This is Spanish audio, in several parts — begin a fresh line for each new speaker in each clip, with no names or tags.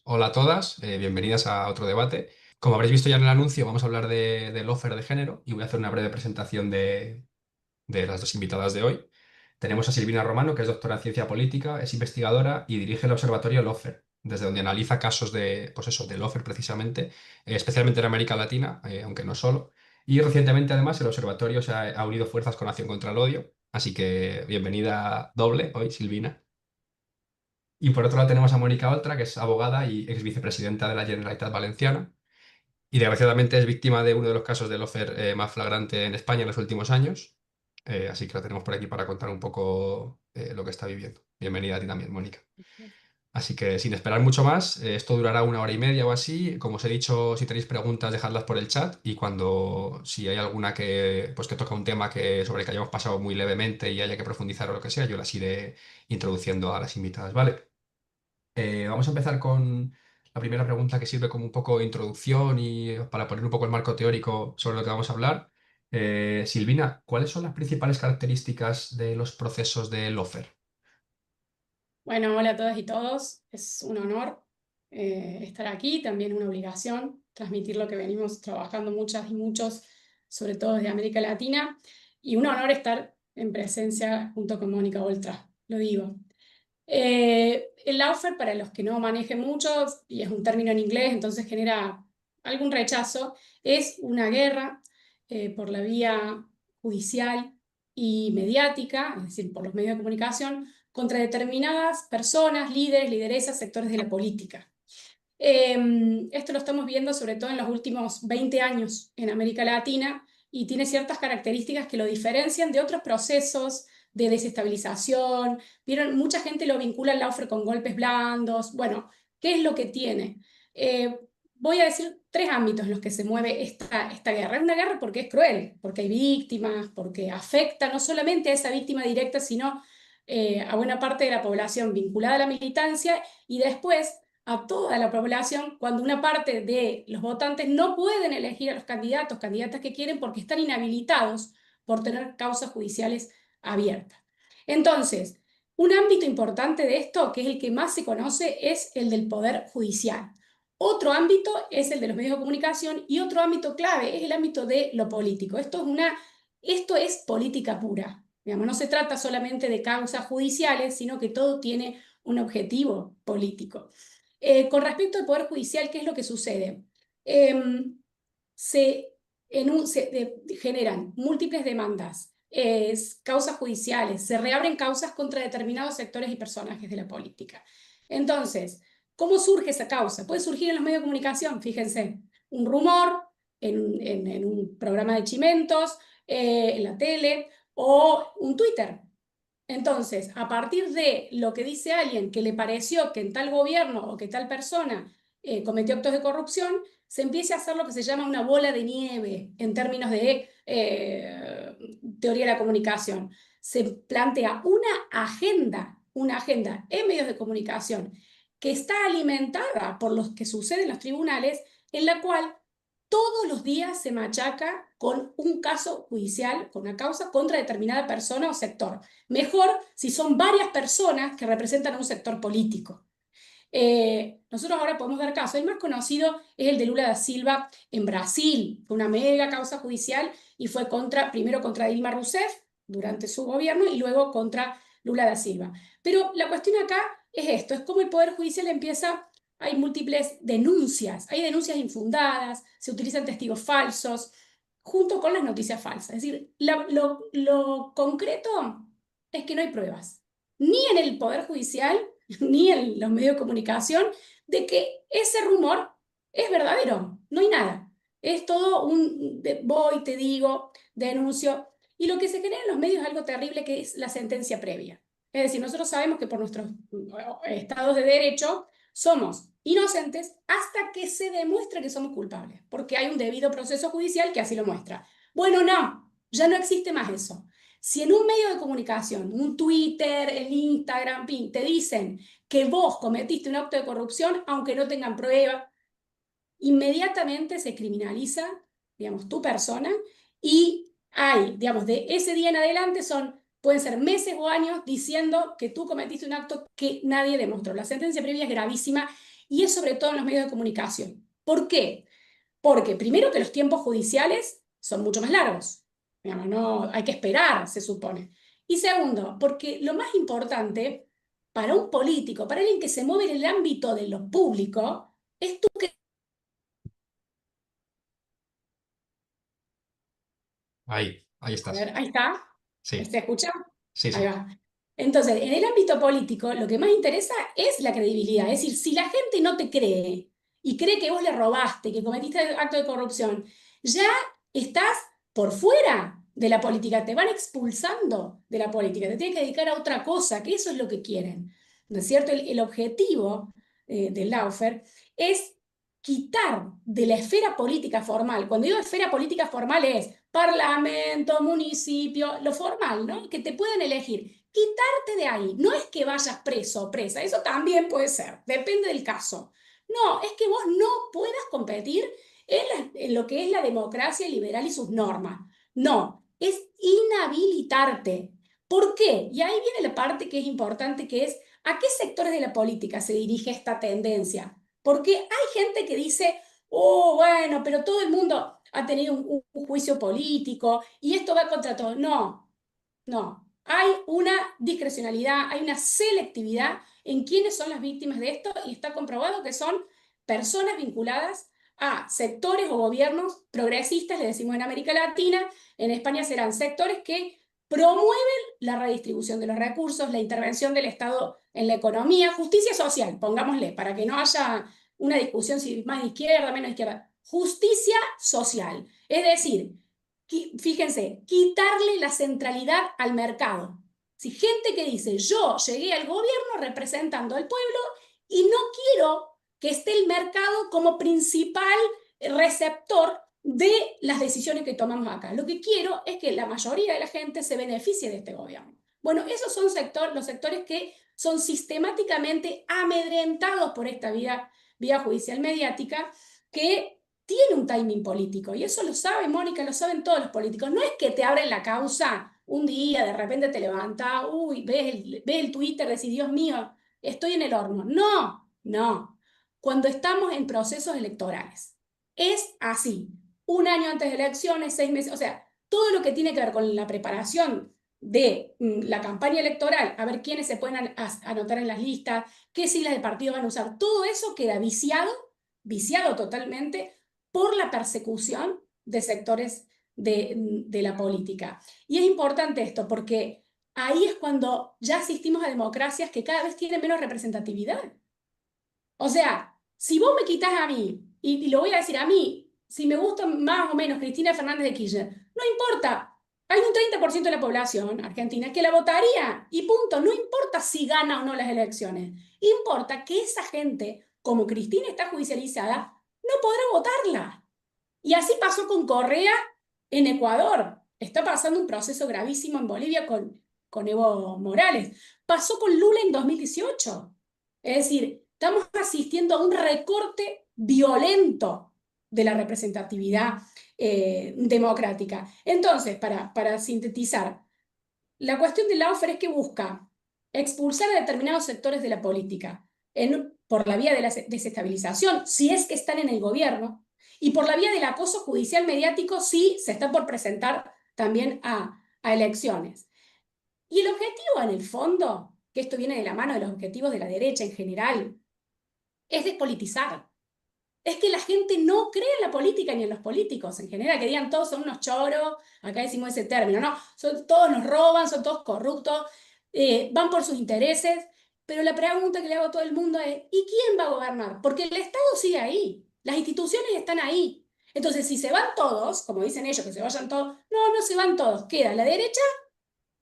Hola a todas, bienvenidas a otro debate. Como habréis visto ya en el anuncio, vamos a hablar del offer de género y voy a hacer una breve presentación de las dos invitadas de hoy. Tenemos a Silvina Romano, que es doctora en ciencia política, es investigadora y dirige el observatorio LOFER, desde donde analiza casos pues eso, del LOFER precisamente, especialmente en América Latina, aunque no solo. Y recientemente, además, el observatorio ha unido fuerzas con Acción contra el Odio. Así que bienvenida doble hoy, Silvina. Y por otro lado tenemos a Mónica Oltra, que es abogada y ex vicepresidenta de la Generalitat Valenciana. Y desgraciadamente es víctima de uno de los casos de lawfare más flagrante en España en los últimos años. Así que la tenemos por aquí para contar un poco lo que está viviendo. Bienvenida a ti también, Mónica. Así que sin esperar mucho más, esto durará una hora y media o así. Como os he dicho, si tenéis preguntas, dejadlas por el chat y si hay alguna que toca un tema sobre el que hayamos pasado muy levemente y haya que profundizar o lo que sea, yo las iré introduciendo a las invitadas, ¿vale? Vamos a empezar con la primera pregunta que sirve como un poco de introducción y para poner un poco el marco teórico sobre lo que vamos a hablar. Silvina, ¿cuáles son las principales características de los procesos de Lofer?
Bueno, hola a todas y todos. Es un honor estar aquí, también una obligación transmitir lo que venimos trabajando muchas y muchos, sobre todo desde América Latina, y un honor estar en presencia junto con Mónica Oltra, lo digo. El lawfare, para los que no manejen mucho, y es un término en inglés, entonces genera algún rechazo, es una guerra por la vía judicial y mediática, es decir, por los medios de comunicación, contra determinadas personas, líderes, lideresas, sectores de la política. Esto lo estamos viendo sobre todo en los últimos 20 años en América Latina y tiene ciertas características que lo diferencian de otros procesos de desestabilización. Vieron, mucha gente lo vincula al lawfare con golpes blandos. Bueno, ¿qué es lo que tiene? Voy a decir tres ámbitos en los que se mueve esta guerra. Es una guerra porque es cruel, porque hay víctimas, porque afecta no solamente a esa víctima directa, sino a buena parte de la población vinculada a la militancia y después a toda la población cuando una parte de los votantes no pueden elegir a los candidatos, candidatas que quieren porque están inhabilitados por tener causas judiciales abiertas. Entonces, un ámbito importante de esto, que es el que más se conoce, es el del poder judicial. Otro ámbito es el de los medios de comunicación y otro ámbito clave es el ámbito de lo político. Esto es política pura. Digamos, no se trata solamente de causas judiciales, sino que todo tiene un objetivo político. Con respecto al Poder Judicial, ¿qué es lo que sucede? Em, se, Generan múltiples demandas, causas judiciales, se reabren causas contra determinados sectores y personajes de la política. Entonces, ¿cómo surge esa causa? Puede surgir en los medios de comunicación, fíjense, un rumor en un programa de chimentos, en la tele o un Twitter. Entonces, a partir de lo que dice alguien que le pareció que en tal gobierno o que tal persona cometió actos de corrupción, se empieza a hacer lo que se llama una bola de nieve en términos de teoría de la comunicación. Se plantea una agenda en medios de comunicación que está alimentada por lo que sucede en los tribunales, en la cual todos los días se machaca con un caso judicial, con una causa contra determinada persona o sector. Mejor si son varias personas que representan a un sector político. Nosotros ahora podemos dar caso. El más conocido es el de Lula da Silva en Brasil. Fue una mega causa judicial y fue primero contra Dilma Rousseff durante su gobierno y luego contra Lula da Silva. Pero la cuestión acá es esto, es cómo el Poder Judicial empieza, hay múltiples denuncias, hay denuncias infundadas, se utilizan testigos falsos, junto con las noticias falsas. Es decir, lo concreto es que no hay pruebas, ni en el Poder Judicial, ni en los medios de comunicación, de que ese rumor es verdadero. No hay nada. Es todo voy, te digo, denuncio. Y lo que se genera en los medios es algo terrible, que es la sentencia previa. Es decir, nosotros sabemos que por nuestros estados de derecho somos inocentes hasta que se demuestre que somos culpables, porque hay un debido proceso judicial que así lo muestra. Bueno, no, ya no existe más eso. Si en un medio de comunicación, un Twitter, el Instagram, pin, te dicen que vos cometiste un acto de corrupción, aunque no tengan prueba, inmediatamente se criminaliza, digamos, tu persona y hay, digamos, de ese día en adelante pueden ser meses o años diciendo que tú cometiste un acto que nadie demostró. La sentencia previa es gravísima y es sobre todo en los medios de comunicación. ¿Por qué? Porque primero que los tiempos judiciales son mucho más largos. Digamos, no, hay que esperar, se supone. Y segundo, porque lo más importante para un político, para alguien que se mueve en el ámbito de lo público, es tú que...
Ahí
A
estás.
ver, ahí está.
Sí,
¿Se escucha?
sí,
Ahí
sí.
va. Entonces, en el ámbito político, lo que más interesa es la credibilidad. Es decir, si la gente no te cree y cree que vos le robaste, que cometiste acto de corrupción, ya estás por fuera de la política, te van expulsando de la política, te tienes que dedicar a otra cosa, que eso es lo que quieren. ¿No es cierto? El objetivo del Lawfare es quitar de la esfera política formal. Cuando digo esfera política formal es parlamento, municipio, lo formal, ¿no? Que te pueden elegir. Quitarte de ahí. No es que vayas preso o presa, eso también puede ser, depende del caso. No, es que vos no puedas competir en lo que es la democracia liberal y sus normas. No, es inhabilitarte. ¿Por qué? Y ahí viene la parte que es importante, que es ¿a qué sectores de la política se dirige esta tendencia? Porque hay gente que dice, oh, bueno, pero todo el mundo ha tenido un juicio político y esto va contra todo. No, no. Hay una discrecionalidad, hay una selectividad en quiénes son las víctimas de esto y está comprobado que son personas vinculadas a sectores o gobiernos progresistas, le decimos en América Latina, en España serán sectores que promueven la redistribución de los recursos, la intervención del Estado en la economía, justicia social, pongámosle, para que no haya una discusión si más de izquierda, menos de izquierda. Justicia social. Es decir, fíjense, quitarle la centralidad al mercado. Si gente que dice, yo llegué al gobierno representando al pueblo y no quiero que esté el mercado como principal receptor de las decisiones que tomamos acá. Lo que quiero es que la mayoría de la gente se beneficie de este gobierno. Bueno, esos son los sectores que son sistemáticamente amedrentados por esta vía judicial mediática que tiene un timing político. Y eso lo sabe Mónica, lo saben todos los políticos. No es que te abren la causa un día, de repente te levantas, uy, ves el Twitter, decís, Dios mío, estoy en el horno. No, no. Cuando estamos en procesos electorales. Es así. Un año antes de elecciones, 6 meses, o sea, todo lo que tiene que ver con la preparación de la campaña electoral, a ver quiénes se pueden anotar en las listas, qué siglas de partido van a usar, todo eso queda viciado totalmente por la persecución de sectores de la política. Y es importante esto porque ahí es cuando ya asistimos a democracias que cada vez tienen menos representatividad. O sea, si vos me quitas a mí, y lo voy a decir a mí, si me gusta más o menos Cristina Fernández de Kirchner, no importa. Hay un 30% de la población argentina que la votaría y punto. No importa si gana o no las elecciones. Importa que esa gente, como Cristina está judicializada, no podrá votarla. Y así pasó con Correa en Ecuador. Está pasando un proceso gravísimo en Bolivia con Evo Morales. Pasó con Lula en 2018. Es decir, estamos asistiendo a un recorte violento de la representatividad democrática. Entonces, para sintetizar, la cuestión del lawfare es que busca expulsar a determinados sectores de la política por la vía de la desestabilización, si es que están en el gobierno, y por la vía del acoso judicial mediático, si se está por presentar también a elecciones. Y el objetivo, en el fondo, que esto viene de la mano de los objetivos de la derecha en general, es despolitizar. Es que la gente no cree en la política ni en los políticos en general, que digan todos son unos choros, acá decimos ese término, no, todos nos roban, son todos corruptos, van por sus intereses, pero la pregunta que le hago a todo el mundo es, ¿y quién va a gobernar? Porque el Estado sigue ahí, las instituciones están ahí. Entonces, si se van todos, como dicen ellos, que se vayan todos, no, no se van todos, queda la derecha,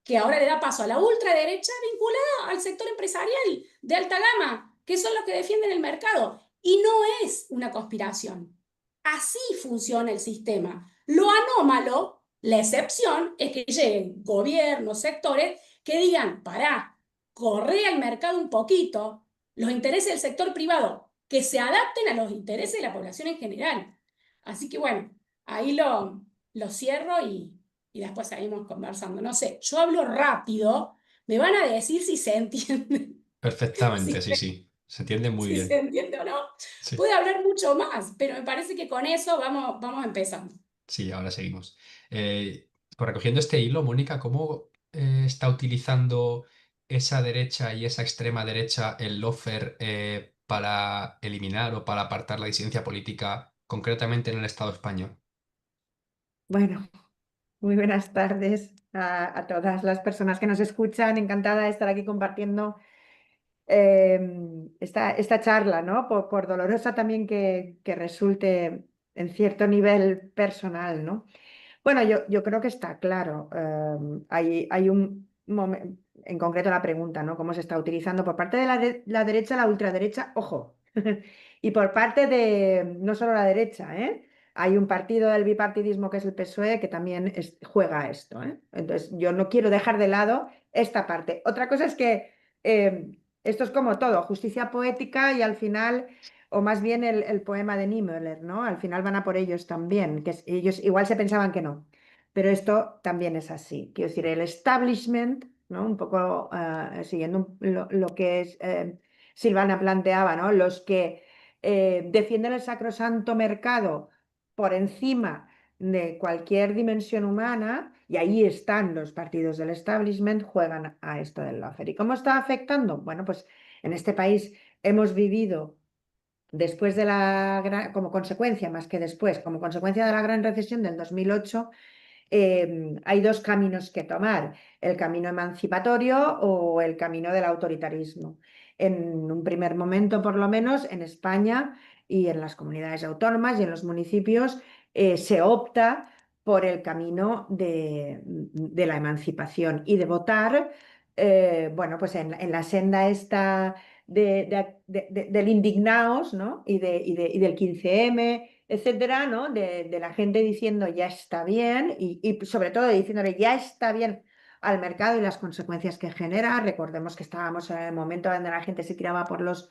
que ahora le da paso a la ultraderecha vinculada al sector empresarial de alta gama, que son los que defienden el mercado. Y no es una conspiración. Así funciona el sistema. Lo anómalo, la excepción, es que lleguen gobiernos, sectores que digan, pará, corre al mercado un poquito, los intereses del sector privado, que se adapten a los intereses de la población en general. Así que bueno, ahí lo cierro y después seguimos conversando. No sé, yo hablo rápido, me van a decir si se entiende.
Perfectamente,
Sí.
sí, sí. Se entiende muy
si se
bien.
entiende o no.
Sí,
Puede hablar mucho más, pero me parece que con eso vamos empezando.
sí, ahora seguimos. Pues recogiendo este hilo, Mónica, ¿cómo está utilizando esa derecha y esa extrema derecha el lawfare para eliminar o para apartar la disidencia política, concretamente en el Estado español?
Bueno, muy buenas tardes a todas las personas que nos escuchan. Encantada de estar aquí compartiendo esta charla, ¿no? Por dolorosa también que resulte en cierto nivel personal, ¿no? Bueno, yo creo que está claro. Hay un momento, en concreto la pregunta, ¿no? ¿Cómo se está utilizando por parte de la derecha, la ultraderecha? Ojo. Y por parte de no solo la derecha, ¿eh? Hay un partido del bipartidismo que es el PSOE que también juega a esto, ¿eh? Entonces, yo no quiero dejar de lado esta parte. Otra cosa es que esto es como todo, justicia poética y al final o más bien el poema de Niemöller, ¿no? Al final van a por ellos también, ellos igual se pensaban que no, pero esto también es así. Quiero decir, el establishment, ¿no? Un poco siguiendo lo que es, Silvana planteaba, ¿no? Los que defienden el sacrosanto mercado por encima de cualquier dimensión humana, y ahí están los partidos del establishment, juegan a esto del lawfare. ¿Y cómo está afectando? Bueno, pues en este país hemos vivido después de como consecuencia, más que después, como consecuencia de la gran recesión del 2008, hay dos caminos que tomar, el camino emancipatorio o el camino del autoritarismo. En un primer momento, por lo menos, en España y en las comunidades autónomas y en los municipios, se opta por el camino de la emancipación y de votar, bueno, pues en la senda esta del indignaos, ¿no? Y del 15M, etcétera, ¿no? De la gente diciendo ya está bien y sobre todo diciéndole ya está bien al mercado y las consecuencias que genera. Recordemos que estábamos en el momento donde la gente se tiraba por los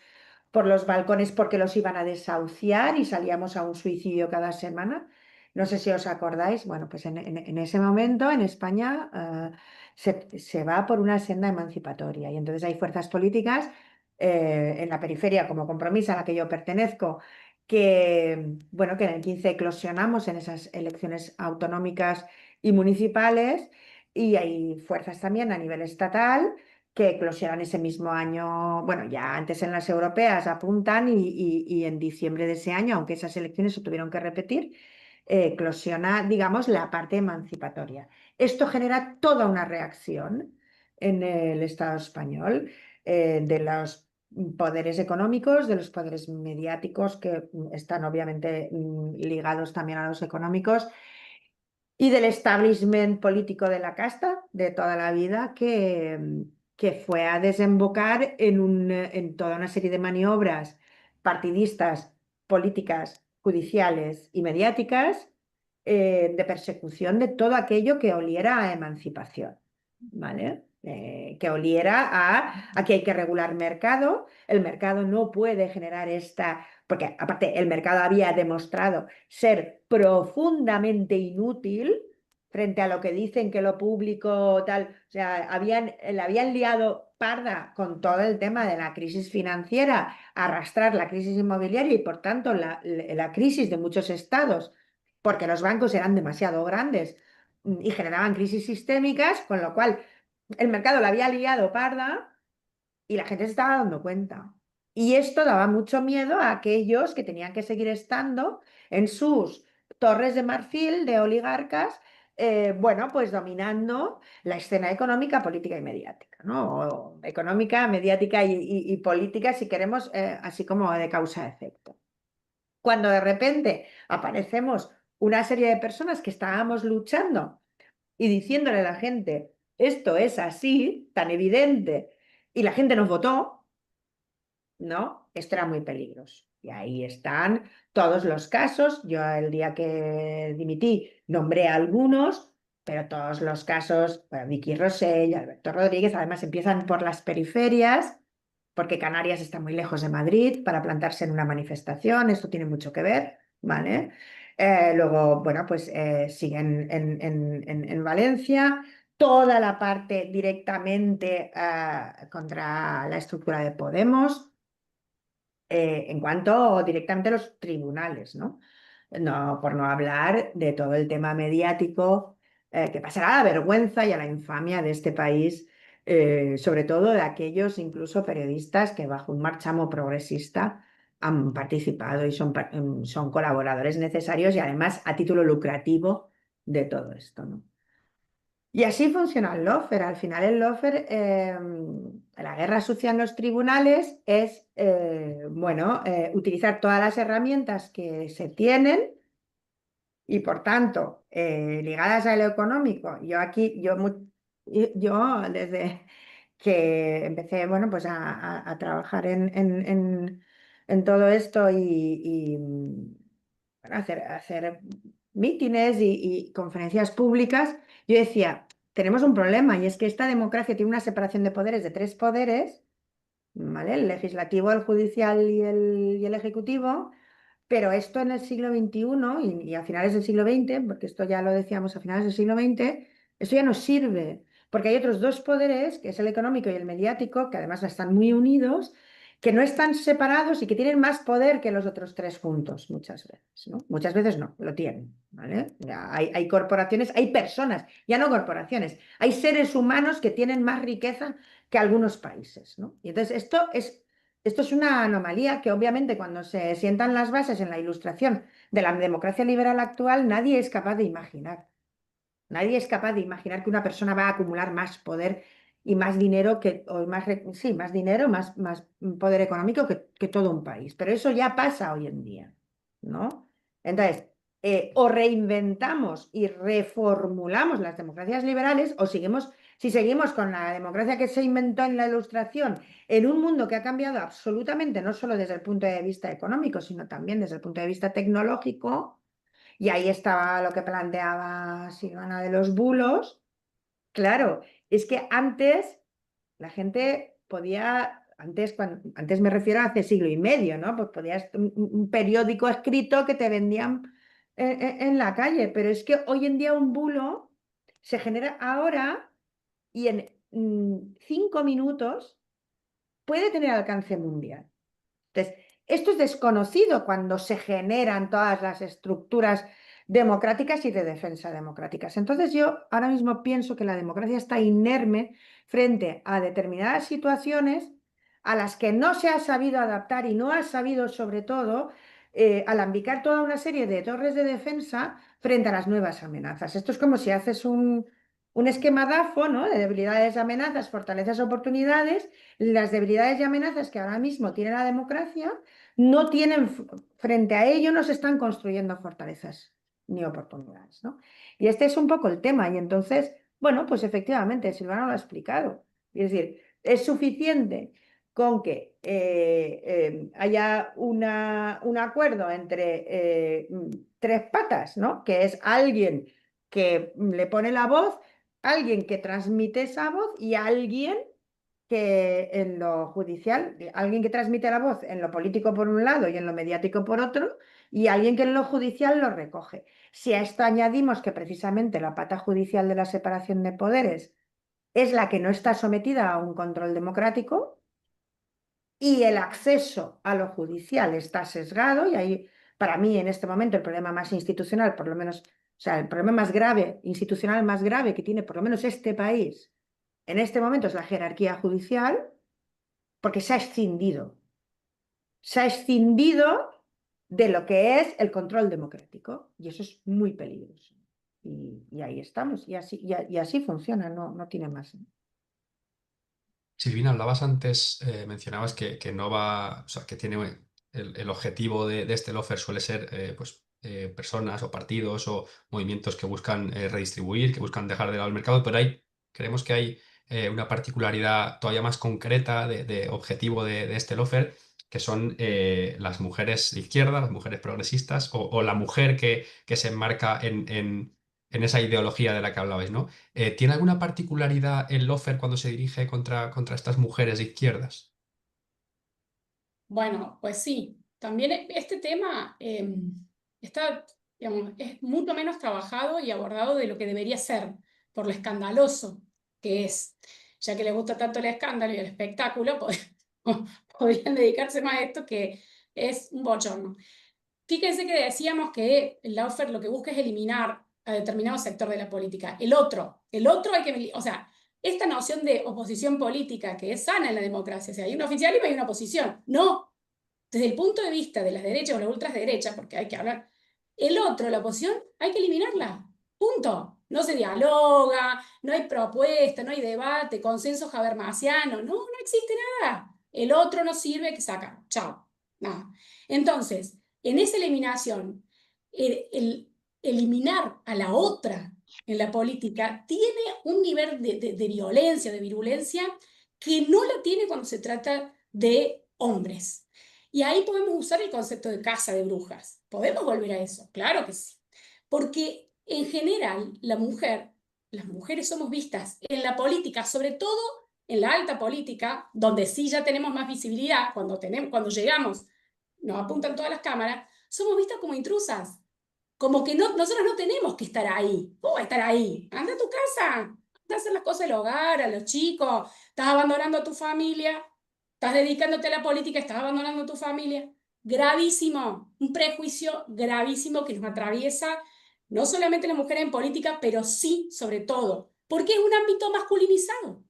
balcones porque los iban a desahuciar y salíamos a un suicidio cada semana. No sé si os acordáis, bueno, pues en ese momento en España se va por una senda emancipatoria y entonces hay fuerzas políticas en la periferia como Compromís a la que yo pertenezco, que, bueno, que en el 15 eclosionamos en esas elecciones autonómicas y municipales y hay fuerzas también a nivel estatal que eclosionan ese mismo año, bueno, ya antes en las europeas apuntan y en diciembre de ese año, aunque esas elecciones se tuvieron que repetir, eclosiona, digamos, la parte emancipatoria. Esto genera toda una reacción en el Estado español de los poderes económicos, de los poderes mediáticos que están obviamente ligados también a los económicos y del establishment político de la casta de toda la vida que fue a desembocar en toda una serie de maniobras partidistas, políticas, judiciales y mediáticas de persecución de todo aquello que oliera a emancipación, ¿vale? Que oliera a que hay que regular mercado, el mercado no puede generar porque aparte el mercado había demostrado ser profundamente inútil frente a lo que dicen que lo público tal, o sea, le habían liado parda con todo el tema de la crisis financiera, arrastrar la crisis inmobiliaria y por tanto la crisis de muchos estados, porque los bancos eran demasiado grandes y generaban crisis sistémicas, con lo cual el mercado la había liado parda y la gente se estaba dando cuenta. Y esto daba mucho miedo a aquellos que tenían que seguir estando en sus torres de marfil de oligarcas, bueno, pues dominando la escena económica, política y mediática, ¿no? O económica, mediática y política, si queremos, así como de causa-efecto. Cuando de repente aparecemos una serie de personas que estábamos luchando y diciéndole a la gente, esto es así, tan evidente, y la gente nos votó, ¿no? Esto era muy peligroso. Y ahí están todos los casos. Yo el día que dimití nombré a algunos, pero todos los casos, bueno, Vicky Rosell, Alberto Rodríguez, además empiezan por las periferias, porque Canarias está muy lejos de Madrid para plantarse en una manifestación, esto tiene mucho que ver, ¿vale? Luego, bueno, pues siguen en Valencia, toda la parte directamente contra la estructura de Podemos, en cuanto directamente a los tribunales, ¿no? No, por no hablar de todo el tema mediático que pasará a la vergüenza y a la infamia de este país, sobre todo de aquellos incluso periodistas que bajo un marchamo progresista han participado y son colaboradores necesarios y además a título lucrativo de todo esto, ¿no? Y así funciona el lawfare. Al final el lawfare, la guerra sucia en los tribunales es, bueno, utilizar todas las herramientas que se tienen y por tanto, ligadas a lo económico. Yo aquí, yo desde que empecé, bueno, pues a trabajar en todo esto bueno, hacer mítines y conferencias públicas, yo decía, tenemos un problema y es que esta democracia tiene una separación de poderes de tres poderes, ¿vale? El legislativo, el judicial y el ejecutivo. Pero esto en el siglo XXI y a finales del siglo XX, porque esto ya lo decíamos a finales del siglo XX, esto ya no sirve, porque hay otros dos poderes, que es el económico y el mediático, que además están muy unidos, que no están separados y que tienen más poder que los otros tres juntos muchas veces, ¿no? Muchas veces no, lo tienen, ¿vale? Ya hay corporaciones, hay personas, ya no corporaciones, hay seres humanos que tienen más riqueza que algunos países, ¿no? Y entonces esto es una anomalía que obviamente cuando se sientan las bases en la ilustración de la democracia liberal actual, nadie es capaz de imaginar. Nadie es capaz de imaginar que una persona va a acumular más poder y más dinero sí, más dinero, más poder económico que todo un país. Pero eso ya pasa hoy en día, ¿no? Entonces, o reinventamos y reformulamos las democracias liberales o si seguimos con la democracia que se inventó en la Ilustración, en un mundo que ha cambiado absolutamente, no solo desde el punto de vista económico, sino también desde el punto de vista tecnológico, y ahí estaba lo que planteaba Silvana de los bulos. Claro, es que antes la gente podía, antes me refiero a hace siglo y medio, ¿no? Pues podías un periódico escrito que te vendían en la calle, pero es que hoy en día un bulo se genera ahora y en 5 minutos puede tener alcance mundial. Entonces, esto es desconocido cuando se generan todas las estructuras democráticas y de defensa democráticas. Entonces, yo ahora mismo pienso que la democracia está inerme frente a determinadas situaciones a las que no se ha sabido adaptar y no ha sabido, sobre todo, alambicar toda una serie de torres de defensa frente a las nuevas amenazas. Esto es como si haces un esquema DAFO, ¿no? De debilidades, amenazas, fortalezas, oportunidades. Las debilidades y amenazas que ahora mismo tiene la democracia no tienen, frente a ello no se están construyendo fortalezas ni oportunidades, ¿no? Y este es un poco el tema. Y entonces, bueno, pues efectivamente, Silvana lo ha explicado. Es decir, es suficiente con que haya un acuerdo entre tres patas, ¿no? Que es alguien que le pone la voz, alguien que transmite esa voz y alguien que en lo judicial, alguien que transmite la voz en lo político por un lado y en lo mediático por otro, y alguien que en lo judicial lo recoge. Si a esto añadimos que precisamente la pata judicial de la separación de poderes es la que no está sometida a un control democrático y el acceso a lo judicial está sesgado, y ahí para mí en este momento el problema más institucional, por lo menos, o sea, el problema más grave, institucional más grave que tiene por lo menos este país en este momento es la jerarquía judicial, porque se ha escindido de lo que es el control democrático, y eso es muy peligroso. Y ahí estamos, y así funciona, no tiene más.
Silvina, hablabas antes, mencionabas que no va, o sea, que tiene el objetivo de este lofer suele ser pues, personas o partidos o movimientos que buscan redistribuir, que buscan dejar de lado el mercado, pero creemos que hay una particularidad todavía más concreta de objetivo de este lofer, que son las mujeres de izquierda, las mujeres progresistas o la mujer que se enmarca en esa ideología de la que hablabais, ¿no? ¿Tiene alguna particularidad el Lofer cuando se dirige contra estas mujeres de izquierdas?
Bueno, pues sí, también este tema está, digamos, es mucho menos trabajado y abordado de lo que debería ser, por lo escandaloso que es. Ya que les gusta tanto el escándalo y el espectáculo, podrían dedicarse más a esto que es un bochorno. Fíjense que decíamos que el lawfare lo que busca es eliminar a determinado sector de la política. El otro hay que, o sea, esta noción de oposición política que es sana en la democracia, o sea, hay un oficialismo y hay una oposición. No, desde el punto de vista de las derechas o las ultraderechas, porque hay que hablar, el otro, la oposición, hay que eliminarla. Punto. No se dialoga, no hay propuesta, no hay debate, consenso habermasiano, no existe nada. El otro no sirve, que saca. Chao. Nada. Entonces, en esa eliminación, el eliminar a la otra en la política tiene un nivel de violencia, de virulencia, que no la tiene cuando se trata de hombres. Y ahí podemos usar el concepto de casa de brujas. ¿Podemos volver a eso? Claro que sí. Porque en general, las mujeres somos vistas en la política, sobre todo en la alta política, donde sí ya tenemos más visibilidad, cuando llegamos, nos apuntan todas las cámaras, somos vistas como intrusas. Como que nosotros no tenemos que estar ahí. ¿Cómo va a estar ahí? Anda a tu casa, anda a hacer las cosas del hogar, a los chicos, estás abandonando a tu familia, estás dedicándote a la política, estás abandonando a tu familia. Gravísimo, un prejuicio gravísimo que nos atraviesa no solamente las mujeres en política, pero sí, sobre todo, porque es un ámbito masculinizado.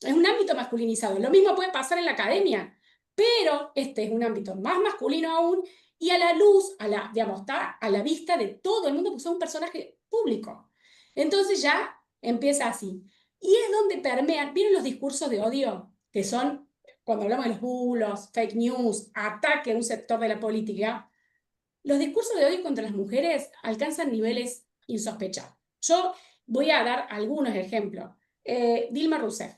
Es un ámbito masculinizado. Lo mismo puede pasar en la academia, pero este es un ámbito más masculino aún y a la luz, digamos, está a la vista de todo el mundo, porque son un personaje público. Entonces ya empieza así. Y es donde permean, ¿vieron los discursos de odio? Que son, cuando hablamos de los bulos, fake news, ataque a un sector de la política. Los discursos de odio contra las mujeres alcanzan niveles insospechados. Yo voy a dar algunos ejemplos. Dilma Rousseff.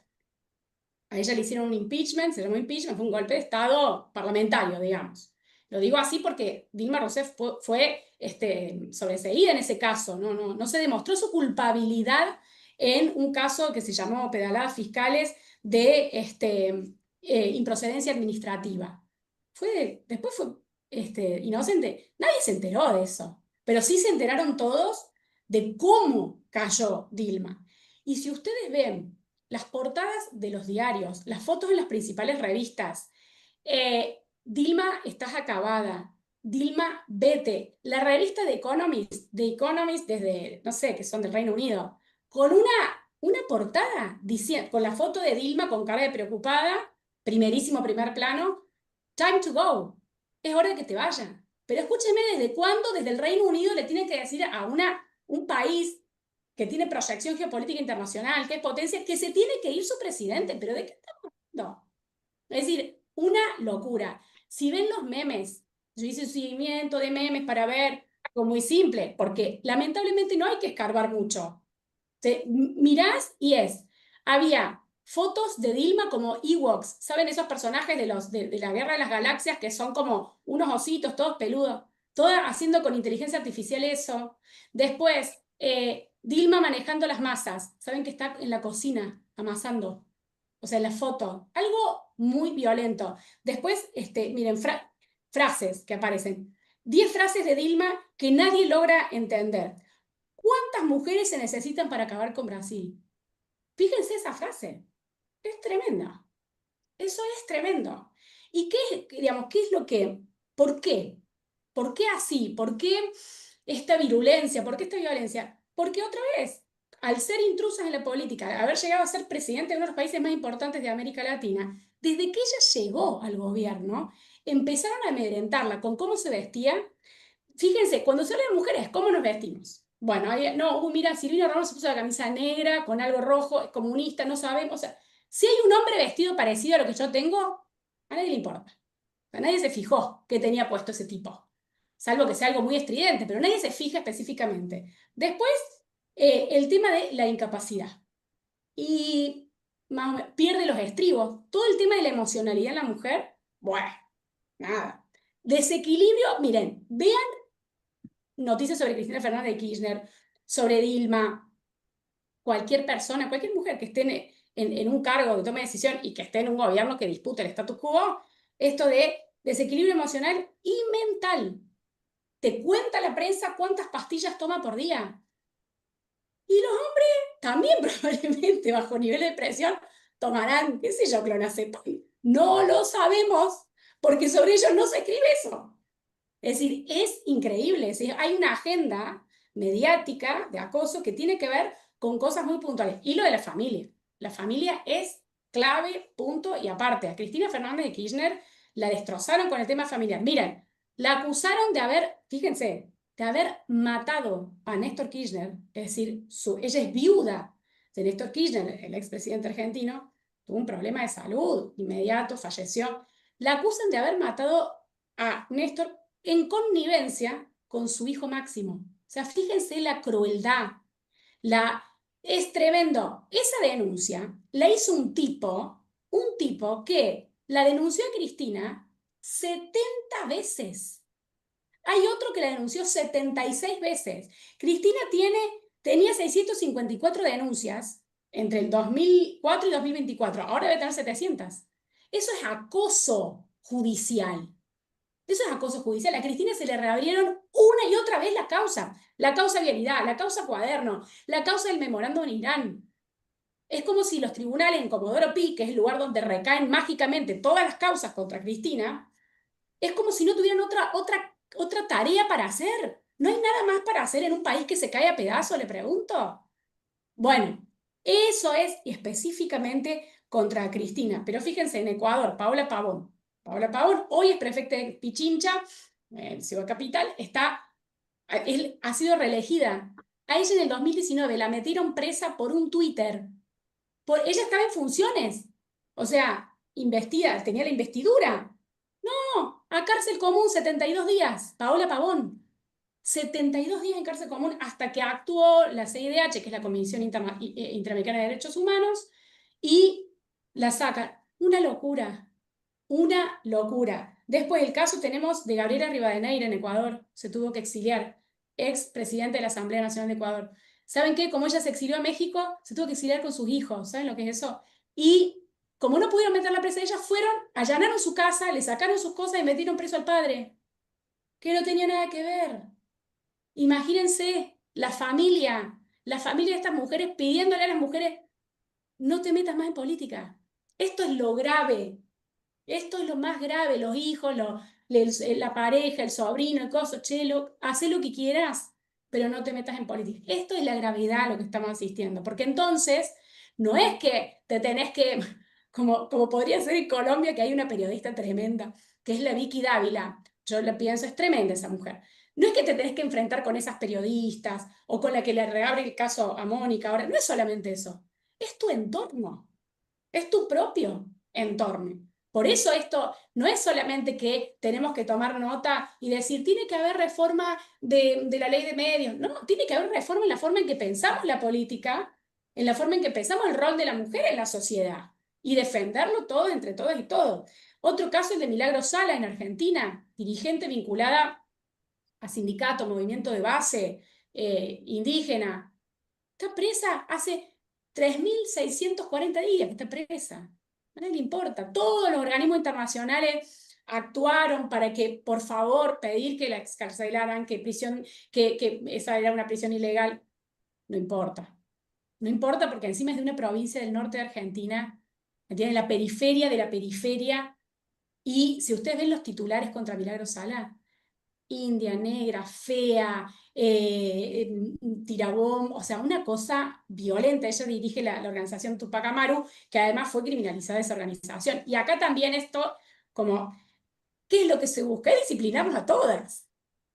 A ella le hicieron un impeachment, se llamó impeachment, fue un golpe de Estado parlamentario, digamos. Lo digo así porque Dilma Rousseff fue sobreseída en ese caso, no se demostró su culpabilidad en un caso que se llamó pedaladas fiscales de improcedencia administrativa. Después fue inocente. Nadie se enteró de eso, pero sí se enteraron todos de cómo cayó Dilma. Y si ustedes ven las portadas de los diarios, las fotos en las principales revistas. Dilma, estás acabada. Dilma, vete. La revista The Economist desde, no sé, que son del Reino Unido, con una portada con la foto de Dilma con cara de preocupada, primerísimo primer plano, time to go. Es hora de que te vaya. Pero escúcheme, ¿desde cuándo desde el Reino Unido le tienen que decir a un país que tiene proyección geopolítica internacional, que es potencia, que se tiene que ir su presidente? ¿Pero de qué estamos hablando? Es decir, una locura. Si ven los memes, yo hice un seguimiento de memes para ver algo muy simple, porque lamentablemente no hay que escarbar mucho. Mirás y había fotos de Dilma como Ewoks, ¿saben esos personajes de la Guerra de las Galaxias que son como unos ositos todos peludos? Toda haciendo con inteligencia artificial eso. Después, Dilma manejando las masas, ¿saben que está en la cocina amasando? O sea, en la foto, algo muy violento. Después, miren, frases que aparecen. 10 frases de Dilma que nadie logra entender. ¿Cuántas mujeres se necesitan para acabar con Brasil? Fíjense esa frase. Es tremenda. Eso es tremendo. ¿Y digamos, qué es lo que, por qué? ¿Por qué así? ¿Por qué esta virulencia? ¿Por qué esta violencia? Porque otra vez, al ser intrusas en la política, haber llegado a ser presidente de uno de los países más importantes de América Latina, desde que ella llegó al gobierno, empezaron a amedrentarla con cómo se vestía. Fíjense, cuando se habla de mujeres, ¿cómo nos vestimos? Bueno, no, mira, Silvina Ramos se puso la camisa negra con algo rojo, es comunista, no sabemos. O sea, si hay un hombre vestido parecido a lo que yo tengo, a nadie le importa. A nadie se fijó que tenía puesto ese tipo. Salvo que sea algo muy estridente, pero nadie se fija específicamente. Después, el tema de la incapacidad. Y pierde los estribos. Todo el tema de la emocionalidad en la mujer, bueno, nada. Desequilibrio, miren, vean noticias sobre Cristina Fernández de Kirchner, sobre Dilma, cualquier persona, cualquier mujer que esté en un cargo de toma de decisión y que esté en un gobierno que dispute el status quo, esto de desequilibrio emocional y mental. Te cuenta la prensa cuántas pastillas toma por día. Y los hombres también probablemente bajo nivel de presión tomarán, qué sé yo, clonazepam. No lo sabemos, porque sobre ellos no se escribe eso. Es decir, es increíble. Es decir, hay una agenda mediática de acoso que tiene que ver con cosas muy puntuales. Y lo de la familia. La familia es clave, punto y aparte. A Cristina Fernández de Kirchner la destrozaron con el tema familiar. Miren, la acusaron de haber, fíjense, de haber matado a Néstor Kirchner. Es decir, ella es viuda de Néstor Kirchner, el expresidente argentino. Tuvo un problema de salud inmediato, falleció. La acusan de haber matado a Néstor en connivencia con su hijo Máximo. O sea, fíjense la crueldad. Es tremendo. Esa denuncia la hizo un tipo que la denunció a Cristina 70 veces. Hay otro que la denunció 76 veces. Cristina tenía 654 denuncias entre el 2004 y 2024. Ahora debe tener 700. Eso es acoso judicial. Eso es acoso judicial. A Cristina se le reabrieron una y otra vez la causa vialidad, la causa cuaderno, la causa del memorándum en Irán. Es como si los tribunales en Comodoro Pi, que es el lugar donde recaen mágicamente todas las causas contra Cristina, es como si no tuvieran otra tarea para hacer. ¿No hay nada más para hacer en un país que se cae a pedazos, le pregunto? Bueno, eso es específicamente contra Cristina. Pero fíjense, en Ecuador, Paola Pavón. Paola Pavón hoy es prefecta de Pichincha, ciudad capital, ha sido reelegida. A ella en el 2019 la metieron presa por un Twitter. Ella estaba en funciones. O sea, investida, tenía la investidura. No, a cárcel común 72 días. Paola Pavón. 72 días en cárcel común hasta que actuó la CIDH, que es la Comisión Interamericana de Derechos Humanos, y la saca. Una locura. Una locura. Después del caso tenemos de Gabriela Rivadeneira en Ecuador. Se tuvo que exiliar. Ex presidente de la Asamblea Nacional de Ecuador. ¿Saben qué? Como ella se exilió a México, se tuvo que exiliar con sus hijos. ¿Saben lo que es eso? Y como no pudieron meterla presa, ellas fueron, allanaron su casa, le sacaron sus cosas y metieron preso al padre, que no tenía nada que ver. Imagínense la familia de estas mujeres pidiéndole a las mujeres, no te metas más en política. Esto es lo grave. Esto es lo más grave. Los hijos, la pareja, el sobrino, el coso, chelo, haz lo que quieras, pero no te metas en política. Esto es la gravedad a lo que estamos asistiendo. Porque entonces, no es que te tenés que, como podría ser en Colombia, que hay una periodista tremenda, que es la Vicky Dávila. Yo la pienso, es tremenda esa mujer. No es que te tenés que enfrentar con esas periodistas o con la que le reabre el caso a Mónica ahora. No es solamente eso. Es tu entorno. Es tu propio entorno. Por eso esto no es solamente que tenemos que tomar nota y decir, tiene que haber reforma de la ley de medios. No, tiene que haber reforma en la forma en que pensamos la política, en la forma en que pensamos el rol de la mujer en la sociedad y defenderlo todo entre todas y todos. Otro caso, el de Milagro Sala en Argentina, dirigente vinculada a sindicato, movimiento de base, indígena. Está presa hace 3.640 días que está presa. A nadie le importa. Todos los organismos internacionales actuaron para que, por favor, pedir que la excarcelaran, que esa era una prisión ilegal. No importa. No importa porque encima es de una provincia del norte de Argentina, que tiene la periferia de la periferia. Y si ustedes ven los titulares contra Milagro Sala, india, negra, fea, tirabón, o sea, una cosa violenta. Ella dirige la organización Tupac Amaru, que además fue criminalizada esa organización. Y acá también esto, como, ¿qué es lo que se busca? Es disciplinarnos a todas.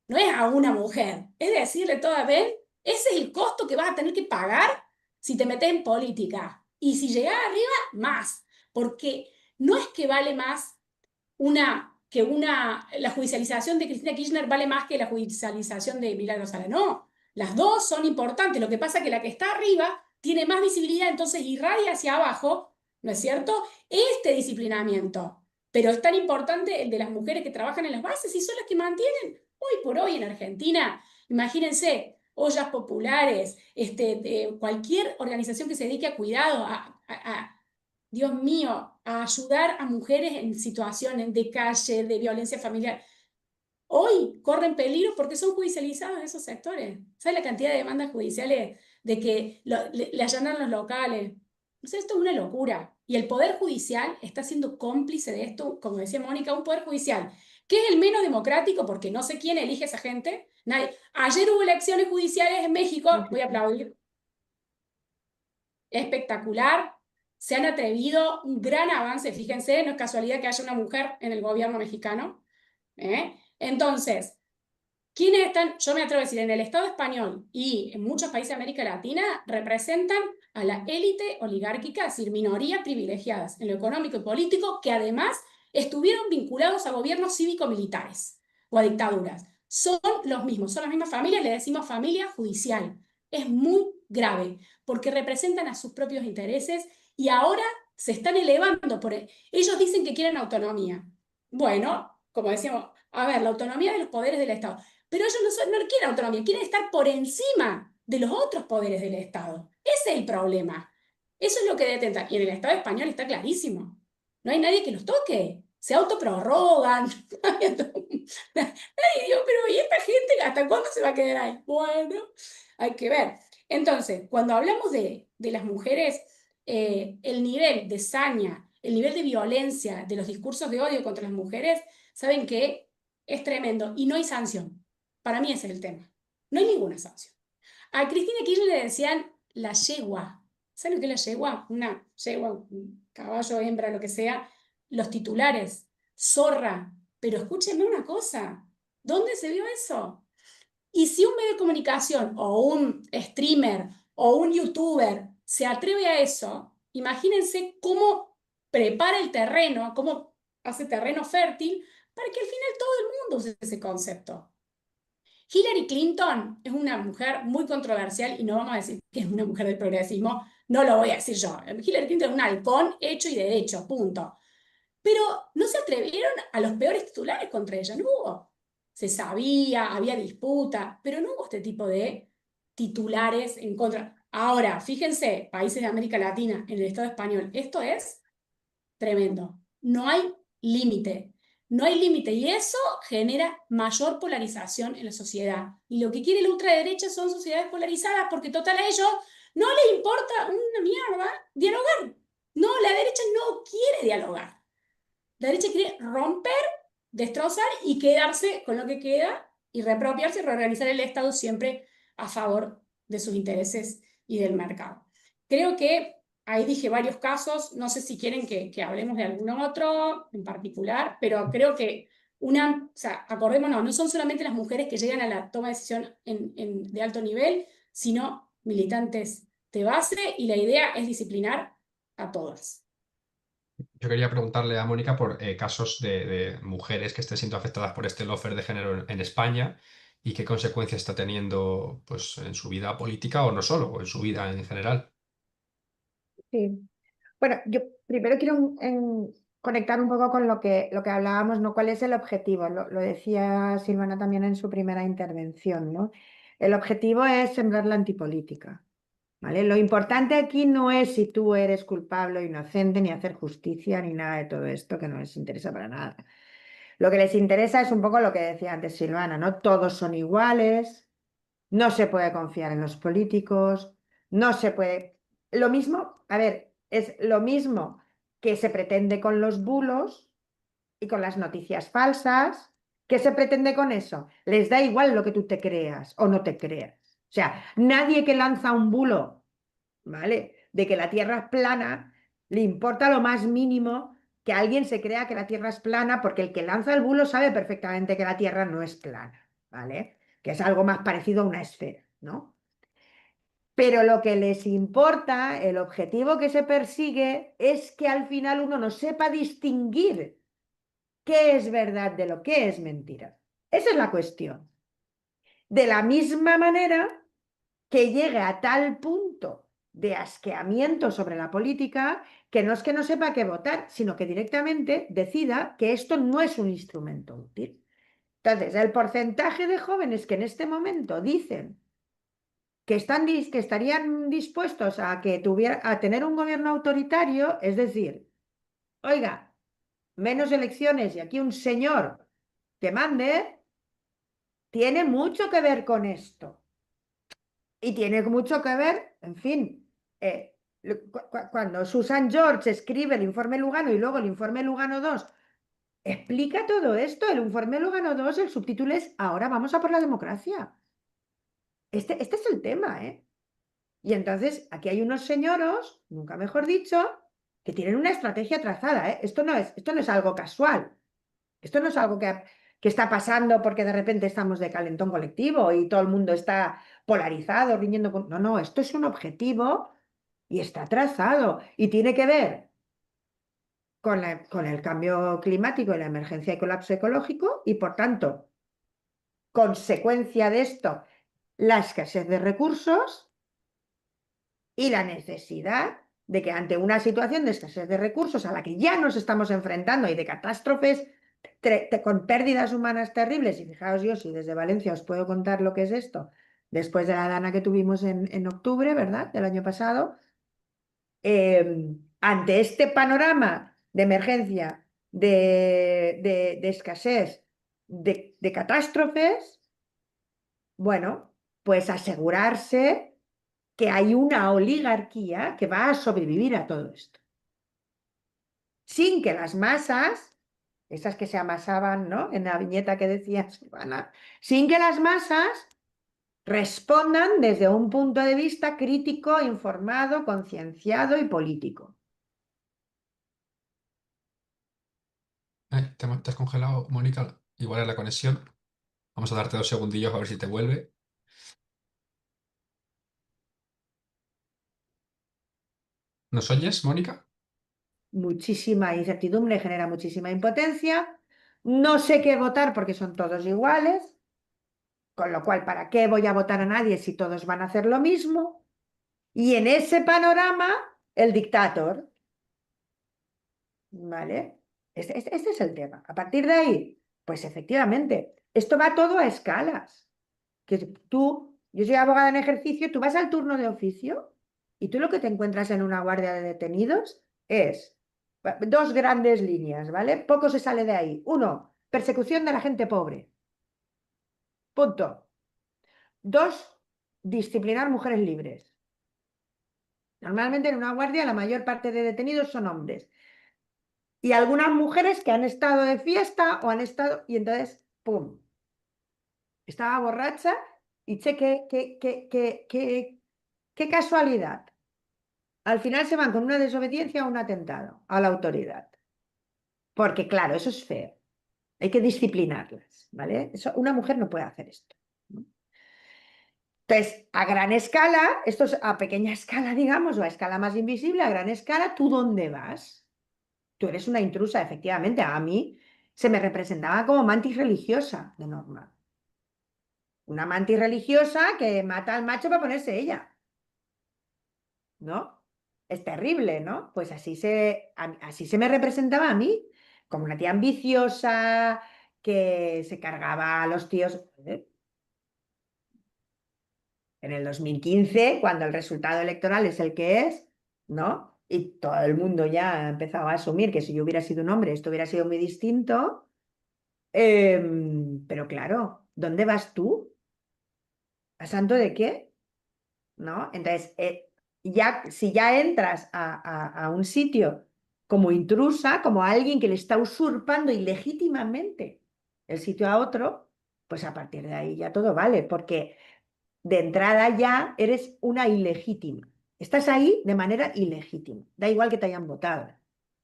No es a una mujer. Es decirle toda vez, ese es el costo que vas a tener que pagar si te metes en política. Y si llegás arriba, más. Porque no es que vale más la judicialización de Cristina Kirchner vale más que la judicialización de Milagro Sala. No, las dos son importantes. Lo que pasa es que la que está arriba tiene más visibilidad, entonces irradia hacia abajo, ¿no es cierto? Este disciplinamiento. Pero es tan importante el de las mujeres que trabajan en las bases y son las que mantienen hoy por hoy en Argentina. Imagínense, ollas populares, cualquier organización que se dedique a cuidado, Dios mío, a ayudar a mujeres en situaciones de calle, de violencia familiar. Hoy corren peligro porque son judicializados esos sectores. ¿Sabes la cantidad de demandas judiciales de que le allanan los locales? Entonces esto es una locura. Y el Poder Judicial está siendo cómplice de esto, como decía Mónica, un Poder Judicial que es el menos democrático porque no sé quién elige a esa gente. Nadie. Ayer hubo elecciones judiciales en México, voy a aplaudir, espectacular. Se han atrevido, un gran avance, fíjense, no es casualidad que haya una mujer en el gobierno mexicano. Entonces, ¿quiénes están? Yo me atrevo a decir, en el Estado español y en muchos países de América Latina representan a la élite oligárquica, es decir, minorías privilegiadas en lo económico y político, que además estuvieron vinculados a gobiernos cívico-militares o a dictaduras. Son los mismos, son las mismas familias, le decimos familia judicial. Es muy grave, porque representan a sus propios intereses y ahora se están elevando por ellos dicen que quieren autonomía. Bueno, como decíamos, a ver, la autonomía de los poderes del Estado. Pero ellos no quieren autonomía, quieren estar por encima de los otros poderes del Estado. Ese es el problema. Eso es lo que detenta. Y en el Estado español está clarísimo. No hay nadie que los toque. Se autoprorrogan. Nadie dijo, pero ¿y esta gente hasta cuándo se va a quedar ahí? Bueno, hay que ver. Entonces, cuando hablamos de las mujeres, el nivel de saña, el nivel de violencia de los discursos de odio contra las mujeres, saben que es tremendo y no hay sanción. Para mí ese es el tema. No hay ninguna sanción. A Cristina Kirchner le decían la yegua. ¿Saben lo que es la yegua? Una yegua, un caballo, hembra, lo que sea. Los titulares. Zorra. Pero escúchenme una cosa. ¿Dónde se vio eso? Y si un medio de comunicación o un streamer o un youtuber se atreve a eso, imagínense cómo prepara el terreno, cómo hace terreno fértil para que al final todo el mundo use ese concepto. Hillary Clinton es una mujer muy controversial y no vamos a decir que es una mujer del progresismo, no lo voy a decir yo. Hillary Clinton es un halcón hecho y derecho, punto. Pero no se atrevieron a los peores titulares contra ella, no hubo. Se sabía, había disputa, pero no hubo este tipo de titulares en contra. Ahora, fíjense, países de América Latina, en el Estado español, esto es tremendo. No hay límite. No hay límite y eso genera mayor polarización en la sociedad. Y lo que quiere la ultraderecha son sociedades polarizadas porque total a ellos no les importa una mierda dialogar. No, la derecha no quiere dialogar. La derecha quiere romper, destrozar y quedarse con lo que queda y reapropiarse y reorganizar el Estado siempre a favor de sus intereses y del mercado. Creo que ahí dije varios casos, no sé si quieren que hablemos de algún otro en particular, pero creo que o sea, acordémonos, no son solamente las mujeres que llegan a la toma de decisión de alto nivel, sino militantes de base y la idea es disciplinar a todas.
Yo quería preguntarle a Mónica por casos de mujeres que estén siendo afectadas por este lawfare de género en España y qué consecuencias está teniendo pues, en su vida política o no solo, o en su vida en general.
Sí. Bueno, yo primero quiero conectar un poco con lo que hablábamos, ¿no? ¿Cuál es el objetivo? Lo decía Silvana también en su primera intervención, ¿no? El objetivo es sembrar la antipolítica, ¿vale? Lo importante aquí no es si tú eres culpable o inocente, ni hacer justicia, ni nada de todo esto, que no les interesa para nada. Lo que les interesa es un poco lo que decía antes Silvana, ¿no? Todos son iguales, no se puede confiar en los políticos, no se puede... Lo mismo, a ver, es lo mismo que se pretende con los bulos y con las noticias falsas. ¿Qué se pretende con eso? Les da igual lo que tú te creas o no te creas. O sea, nadie que lanza un bulo, ¿vale? De que la Tierra es plana, le importa lo más mínimo que alguien se crea que la Tierra es plana, porque el que lanza el bulo sabe perfectamente que la Tierra no es plana, ¿vale? Que es algo más parecido a una esfera, ¿no? Pero lo que les importa, el objetivo que se persigue, es que al final uno no sepa distinguir qué es verdad de lo que es mentira. Esa es la cuestión. De la misma manera que llegue a tal punto de asqueamiento sobre la política que no sepa qué votar, sino que directamente decida que esto no es un instrumento útil. Entonces, el porcentaje de jóvenes que en este momento dicen que estarían dispuestos a tener un gobierno autoritario, es decir, oiga, menos elecciones y aquí un señor que mande, tiene mucho que ver con esto. Y tiene mucho que ver, en fin, Cuando Susan George escribe el informe Lugano y luego el informe Lugano 2 explica todo esto. El informe Lugano 2, el subtítulo es Ahora vamos a por la democracia. Este es el tema, ¿eh? Y entonces aquí hay unos señoros, nunca mejor dicho, que tienen una estrategia trazada, ¿eh? Esto no es algo casual. Esto no es algo que está pasando porque de repente estamos de calentón colectivo y todo el mundo está polarizado, riñendo con... No, no, esto es un objetivo y está trazado y tiene que ver con el cambio climático y la emergencia y colapso ecológico y, por tanto, consecuencia de esto, la escasez de recursos y la necesidad de que ante una situación de escasez de recursos a la que ya nos estamos enfrentando y de catástrofes con pérdidas humanas terribles, y fijaos yo si desde Valencia os puedo contar lo que es esto, después de la dana que tuvimos en octubre, ¿verdad?, del año pasado, ante este panorama de emergencia, de escasez, de catástrofes, bueno, pues asegurarse que hay una oligarquía que va a sobrevivir a todo esto, sin que las masas, esas que se amasaban, ¿no?, en la viñeta que decía Silvana, sin que las masas respondan desde un punto de vista crítico, informado, concienciado y político.
Te has congelado, Mónica. Igual es la conexión. Vamos a darte 2 segundillos a ver si te vuelve. ¿Nos oyes, Mónica?
Muchísima incertidumbre genera muchísima impotencia. No sé qué votar porque son todos iguales, con lo cual, ¿para qué voy a votar a nadie si todos van a hacer lo mismo? Y en ese panorama, el dictador, ¿vale? Este es el tema. A partir de ahí, pues efectivamente, esto va todo a escalas. Que yo soy abogada en ejercicio, tú vas al turno de oficio y tú lo que te encuentras en una guardia de detenidos es dos grandes líneas, ¿vale? Poco se sale de ahí. Uno, persecución de la gente pobre. Punto. Dos, disciplinar mujeres libres. Normalmente en una guardia la mayor parte de detenidos son hombres. Y algunas mujeres que han estado de fiesta o han estado... Y entonces, ¡pum! Estaba borracha y che, qué casualidad. Al final se van con una desobediencia o un atentado a la autoridad. Porque, claro, eso es feo. Hay que disciplinarlas, ¿vale? Una mujer no puede hacer esto, ¿no? Entonces, a gran escala, esto es a pequeña escala, digamos, o a escala más invisible, a gran escala, ¿tú dónde vas? Tú eres una intrusa, efectivamente. A mí se me representaba como mantis religiosa, de normal. Una mantis religiosa que mata al macho para ponerse ella, ¿no? Es terrible, ¿no? Pues así se me representaba a mí, como una tía ambiciosa que se cargaba a los tíos. En el 2015, cuando el resultado electoral es el que es, ¿no? Y todo el mundo ya ha empezado a asumir que si yo hubiera sido un hombre esto hubiera sido muy distinto. Pero claro, ¿dónde vas tú? ¿A santo de qué? ¿No? Entonces, si ya entras a un sitio como intrusa, como alguien que le está usurpando ilegítimamente el sitio a otro, pues a partir de ahí ya todo vale, porque de entrada ya eres una ilegítima. Estás ahí de manera ilegítima. Da igual que te hayan votado,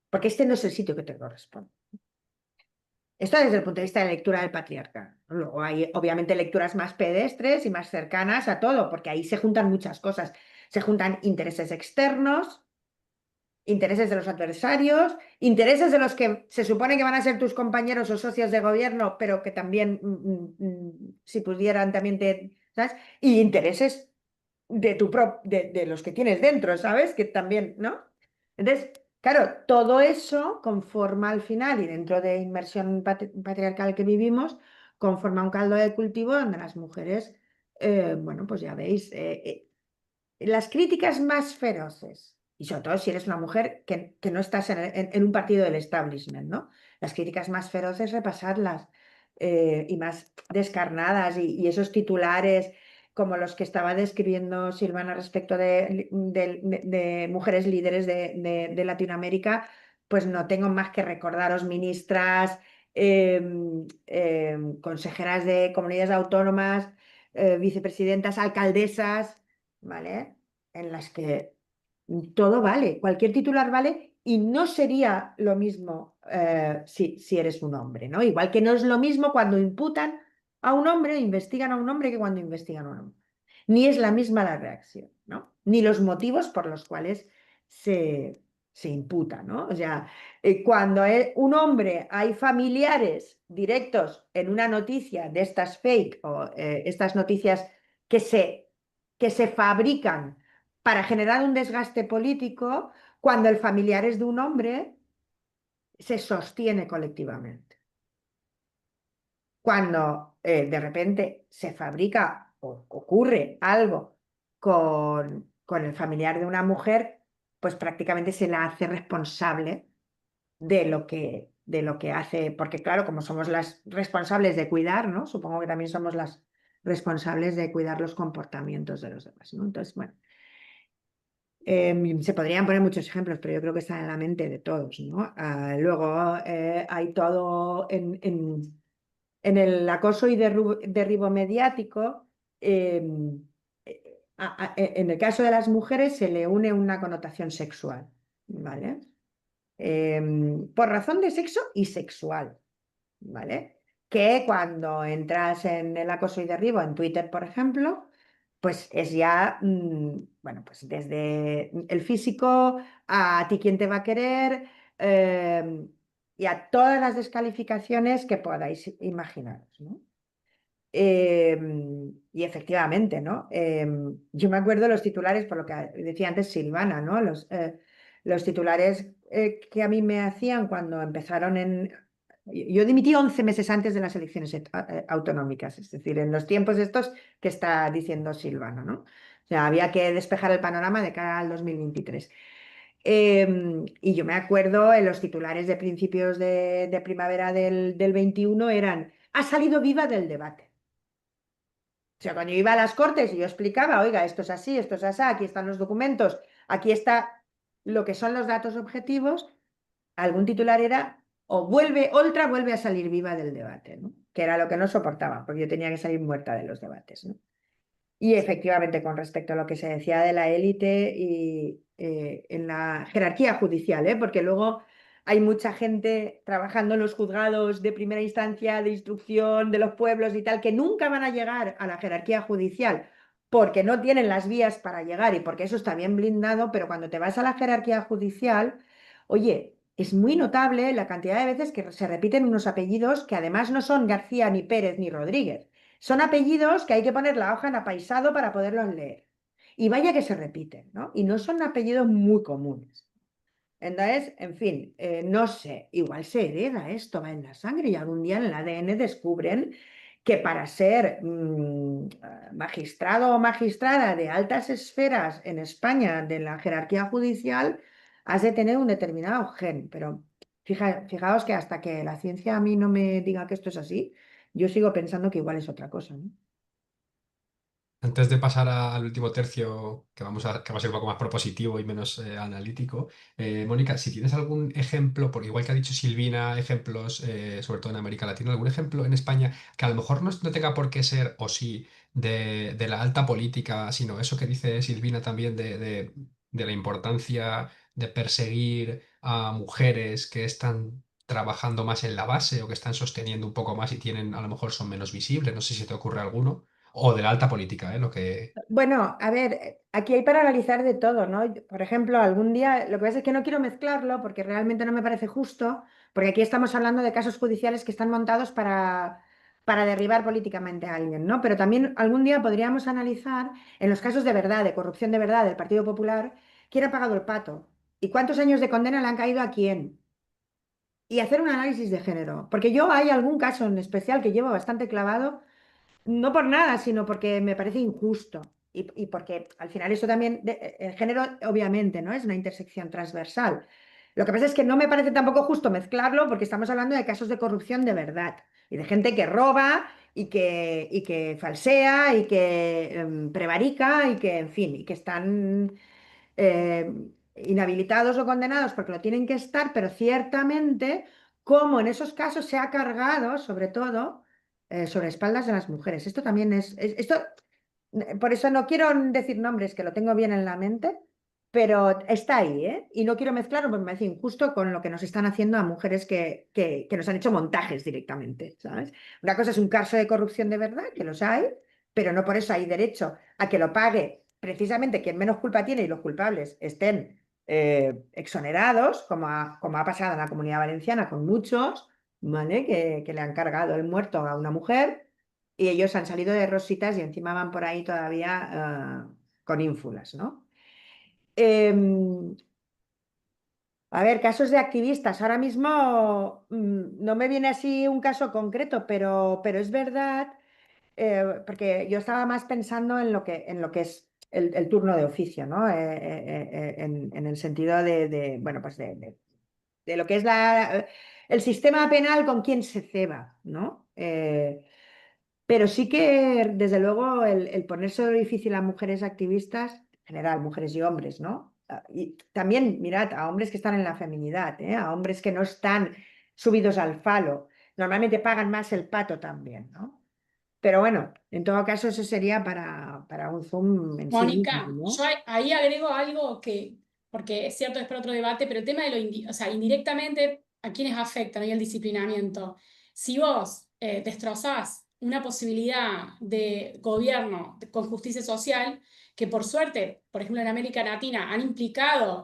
porque este no es el sitio que te corresponde. Esto desde el punto de vista de lectura del patriarcado. Luego hay obviamente lecturas más pedestres y más cercanas a todo, porque ahí se juntan muchas cosas. Se juntan intereses externos, intereses de los adversarios, intereses de los que se supone que van a ser tus compañeros o socios de gobierno, pero que también, si pudieran, también ¿sabes? Y intereses de los que tienes dentro, ¿sabes? Que también, ¿no? Entonces, claro, todo eso conforma al final, y dentro de inmersión patriarcal que vivimos, conforma un caldo de cultivo donde las mujeres, bueno, pues ya veis, las críticas más feroces, y sobre todo si eres una mujer que no estás en un partido del establishment, ¿no? Las críticas más feroces, repasarlas, y más descarnadas, y esos titulares como los que estaba describiendo Silvana respecto de mujeres líderes de Latinoamérica, pues no tengo más que recordaros ministras, consejeras de comunidades autónomas, vicepresidentas, alcaldesas, ¿vale? En las que todo vale, cualquier titular vale y no sería lo mismo si eres un hombre, ¿no? Igual que no es lo mismo cuando imputan a un hombre, investigan a un hombre que cuando investigan a un hombre. Ni es la misma la reacción, ¿no? Ni los motivos por los cuales se imputa, ¿no? O sea, cuando un hombre hay familiares directos en una noticia de estas fake o estas noticias que se fabrican para generar un desgaste político, cuando el familiar es de un hombre, se sostiene colectivamente. Cuando de repente se fabrica o ocurre algo con el familiar de una mujer, pues prácticamente se la hace responsable de lo que hace, porque claro, como somos las responsables de cuidar, ¿no? Supongo que también somos las responsables de cuidar los comportamientos de los demás, ¿no? Entonces, bueno, se podrían poner muchos ejemplos, pero yo creo que están en la mente de todos, ¿no? Luego hay todo en el acoso y derribo mediático. En el caso de las mujeres se le une una connotación sexual, ¿vale? Por razón de sexo y sexual, ¿vale? Que cuando entras en el acoso y derribo en Twitter, por ejemplo, pues es ya, bueno, pues desde el físico a ti quién te va a querer y a todas las descalificaciones que podáis imaginaros, ¿no? Y efectivamente, ¿no? Yo me acuerdo los titulares, por lo que decía antes Silvana, ¿no? Los titulares que a mí me hacían cuando empezaron en... Yo dimití 11 meses antes de las elecciones autonómicas, es decir, en los tiempos estos que está diciendo Silvana, ¿no? O sea, había que despejar el panorama de cara al 2023. Y yo me acuerdo en los titulares de principios de primavera del 21 eran, ha salido viva del debate. O sea, cuando yo iba a las Cortes y yo explicaba, oiga, esto es así, aquí están los documentos, aquí está lo que son los datos objetivos, algún titular era, o Oltra vuelve a salir viva del debate, ¿no? Que era lo que no soportaba, porque yo tenía que salir muerta de los debates, ¿no? Y efectivamente, con respecto a lo que se decía de la élite y en la jerarquía judicial, porque luego hay mucha gente trabajando en los juzgados de primera instancia, de instrucción, de los pueblos y tal, que nunca van a llegar a la jerarquía judicial porque no tienen las vías para llegar y porque eso está bien blindado, pero cuando te vas a la jerarquía judicial, oye, es muy notable la cantidad de veces que se repiten unos apellidos que además no son García, ni Pérez, ni Rodríguez. Son apellidos que hay que poner la hoja en apaisado para poderlos leer. Y vaya que se repiten, ¿no? Y no son apellidos muy comunes. Entonces, en fin, no sé, igual se hereda esto, va en la sangre y algún día en el ADN descubren que para ser magistrado o magistrada de altas esferas en España de la jerarquía judicial, has de tener un determinado gen, pero fijaos que hasta que la ciencia a mí no me diga que esto es así, yo sigo pensando que igual es otra cosa, ¿no?
Antes de pasar al último tercio, que va a ser un poco más propositivo y menos analítico, Mónica, si tienes algún ejemplo, porque igual que ha dicho Silvina, ejemplos, sobre todo en América Latina, algún ejemplo en España que a lo mejor no tenga por qué ser, o sí, de la alta política, sino eso que dice Silvina también de la importancia de perseguir a mujeres que están trabajando más en la base o que están sosteniendo un poco más y tienen, a lo mejor son menos visibles, no sé si te ocurre alguno. O de la alta política, ¿eh? Lo que...
Bueno, a ver, aquí hay para analizar de todo, ¿no? Por ejemplo, algún día, lo que pasa es que no quiero mezclarlo porque realmente no me parece justo, porque aquí estamos hablando de casos judiciales que están montados para derribar políticamente a alguien, ¿no? Pero también algún día podríamos analizar en los casos de verdad, de corrupción de verdad del Partido Popular, quién ha pagado el pato y cuántos años de condena le han caído a quién. Y hacer un análisis de género, porque yo hay algún caso en especial que llevo bastante clavado no por nada, sino porque me parece injusto. Y porque al final eso también, el género obviamente, ¿no? Es una intersección transversal. Lo que pasa es que no me parece tampoco justo mezclarlo porque estamos hablando de casos de corrupción de verdad y de gente que roba y que falsea y que prevarica y que, en fin, y que están eh, inhabilitados o condenados porque lo tienen que estar, pero ciertamente, como en esos casos se ha cargado, sobre todo, sobre espaldas de las mujeres. Esto también esto, por eso no quiero decir nombres, que lo tengo bien en la mente, pero está ahí, ¿eh? Y no quiero mezclarlo porque me parece injusto con lo que nos están haciendo a mujeres que nos han hecho montajes directamente, ¿sabes? Una cosa es un caso de corrupción de verdad, que los hay, pero no por eso hay derecho a que lo pague precisamente quien menos culpa tiene y los culpables estén exonerados, como ha pasado en la Comunidad Valenciana con muchos, ¿vale? Que le han cargado el muerto a una mujer y ellos han salido de rositas y encima van por ahí todavía con ínfulas, ¿no? Em, a ver, casos de activistas. Ahora mismo no me viene así un caso concreto, pero es verdad, porque yo estaba más pensando en lo que es el turno de oficio, ¿no? En el sentido bueno, pues de lo que es el sistema penal con quien se ceba, ¿no? Pero sí que, desde luego, el ponerse difícil a mujeres activistas, en general, mujeres y hombres, ¿no? Y también, mirad, a hombres que están en la feminidad, ¿eh? A hombres que no están subidos al falo. Normalmente pagan más el pato también, ¿no? Pero bueno, en todo caso, eso sería para un Zoom en sí mismo,
Mónica, yo
¿no?
ahí agrego algo que, porque es cierto, es para otro debate, pero el tema de o sea, indirectamente, ¿a quiénes afecta, ¿no? Y el disciplinamiento. Si vos destrozás una posibilidad de gobierno con justicia social, que por suerte, por ejemplo, en América Latina han implicado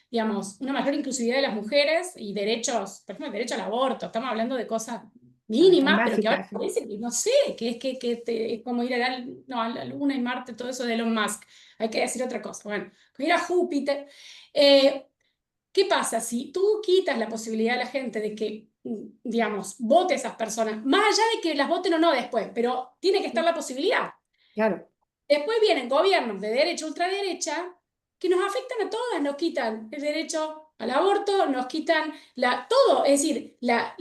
digamos, una mayor inclusividad de las mujeres y derechos, por ejemplo, el derecho al aborto, estamos hablando de cosas
Tan
mínimas, pero que ahora
básicas, ¿no?
parece que, no sé, que es como ir no, a la Luna y Marte, todo eso de Elon Musk. Hay que decir otra cosa. Bueno, ir a Júpiter. Eh, ¿Qué pasa si tú quitas la posibilidad a la gente de que, digamos, vote a esas personas, más allá de que las voten o no después, pero tiene que estar la posibilidad?
Claro,
Después vienen gobiernos de derecha, ultraderecha, que nos afectan a todas, nos quitan el derecho al aborto, nos quitan todo, es decir, las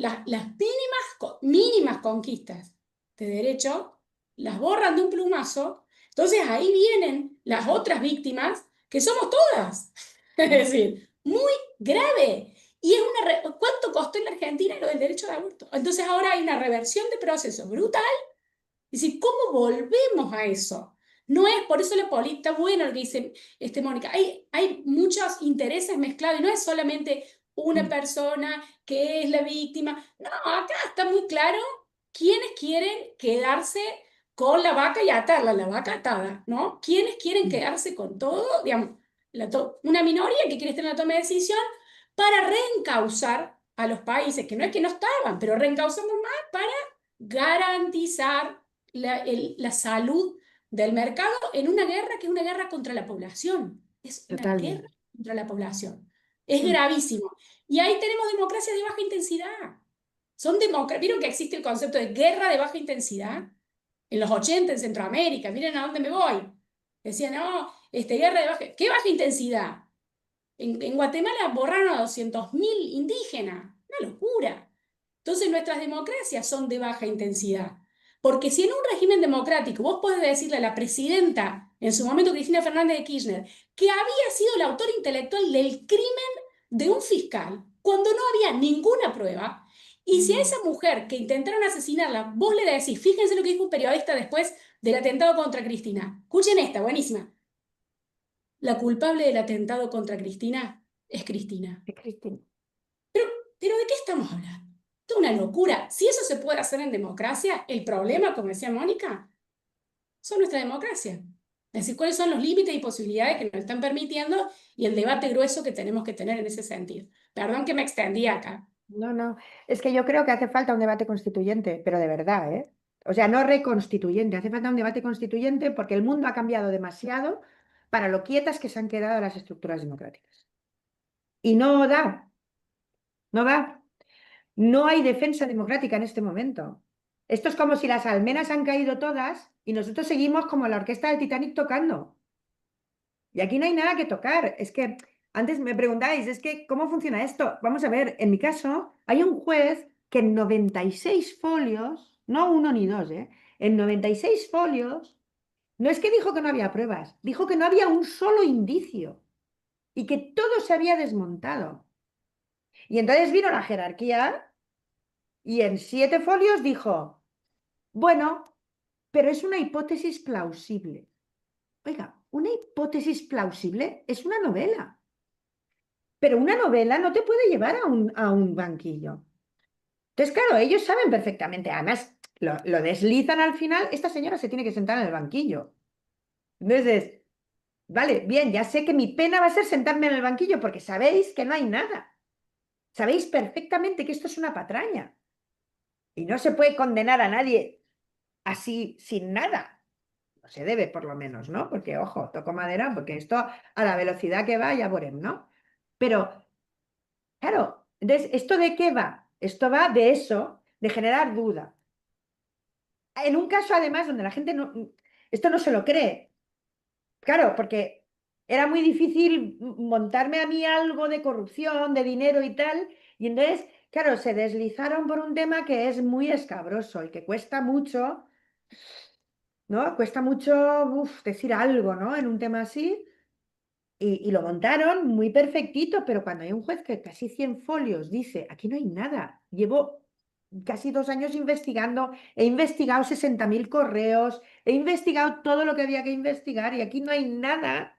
mínimas conquistas de derecho, las borran de un plumazo, entonces ahí vienen las otras víctimas, que somos todas. Es decir, muy grave. Y es ¿cuánto costó en la Argentina lo del derecho al aborto? Entonces ahora hay una reversión de proceso brutal. Es decir, ¿cómo volvemos a eso? No es, por eso la política, bueno lo que dice Mónica, hay muchos intereses mezclados y no es solamente una persona que es la víctima. No, acá está muy claro quiénes quieren quedarse con la vaca y atarla, la vaca atada, ¿no? ¿Quiénes quieren quedarse con todo? Digamos, una minoría que quiere estar en la toma de decisión para reencauzar a los países, que no es que no estaban, pero reencauzamos más para garantizar la salud del mercado en una guerra que es una guerra contra la población. Es una guerra
totalmente.
contra la población. Es gravísimo. Y ahí tenemos democracias de baja intensidad. ¿Vieron que existe el concepto de guerra de baja intensidad? En los 80 en Centroamérica, miren a dónde me voy. Decían, no, guerra de baja... ¿Qué baja intensidad? En Guatemala borraron a 200.000 indígenas. Una locura. Entonces nuestras democracias son de baja intensidad. Porque si en un régimen democrático vos podés decirle a la presidenta, en su momento Cristina Fernández de Kirchner, que había sido el autor intelectual del crimen de un fiscal, cuando no había ninguna prueba, y si a esa mujer que intentaron asesinarla, vos le decís, fíjense lo que dijo un periodista después del atentado contra Cristina. Escuchen esta, buenísima. La culpable del atentado contra Cristina es Cristina.
Cristina.
¿Pero de qué estamos hablando? Esto es una locura. Si eso se puede hacer en democracia, el problema, como decía Mónica, son nuestra democracia. Es decir, cuáles son los límites y posibilidades que nos están permitiendo y el debate grueso que tenemos que tener en ese sentido. Perdón que me extendí acá.
No, no, es que yo creo que hace falta un debate constituyente, pero de verdad, ¿eh? O sea, no reconstituyente, hace falta un debate constituyente porque el mundo ha cambiado demasiado para lo quietas que se han quedado las estructuras democráticas. Y no da, no da. No hay defensa democrática en este momento. Esto es como si las almenas han caído todas y nosotros seguimos como la orquesta del Titanic tocando. Y aquí no hay nada que tocar. Es que antes me preguntáis, es que, ¿cómo funciona esto? Vamos a ver, en mi caso, hay un juez que en 96 folios no uno ni dos, ¿eh? En 96 folios, no es que dijo que no había pruebas, dijo que no había un solo indicio y que todo se había desmontado. Y entonces vino la jerarquía y en 7 folios dijo, bueno, pero es una hipótesis plausible. Oiga, una hipótesis plausible es una novela, pero una novela no te puede llevar a un banquillo. Entonces, claro, ellos saben perfectamente, además lo deslizan al final, esta señora se tiene que sentar en el banquillo. Entonces, vale, bien, ya sé que mi pena va a ser sentarme en el banquillo porque sabéis que no hay nada. Sabéis perfectamente que esto es una patraña y no se puede condenar a nadie así sin nada. No se debe, por lo menos, ¿no? Porque, ojo, toco madera, porque esto a la velocidad que va, ya veremos, ¿no? Pero, claro, entonces, ¿esto de qué va? Esto va de eso, de generar duda. En un caso, además, donde la gente esto no se lo cree. Claro, porque era muy difícil montarme a mí algo de corrupción, de dinero y tal. Y entonces, claro, se deslizaron por un tema que es muy escabroso y que cuesta mucho, ¿no? Cuesta mucho decir algo, ¿no? En un tema así. Y lo montaron muy perfectito, pero cuando hay un juez que casi 100 folios dice, aquí no hay nada, llevo casi 2 años investigando, he investigado 60.000 correos, he investigado todo lo que había que investigar y aquí no hay nada,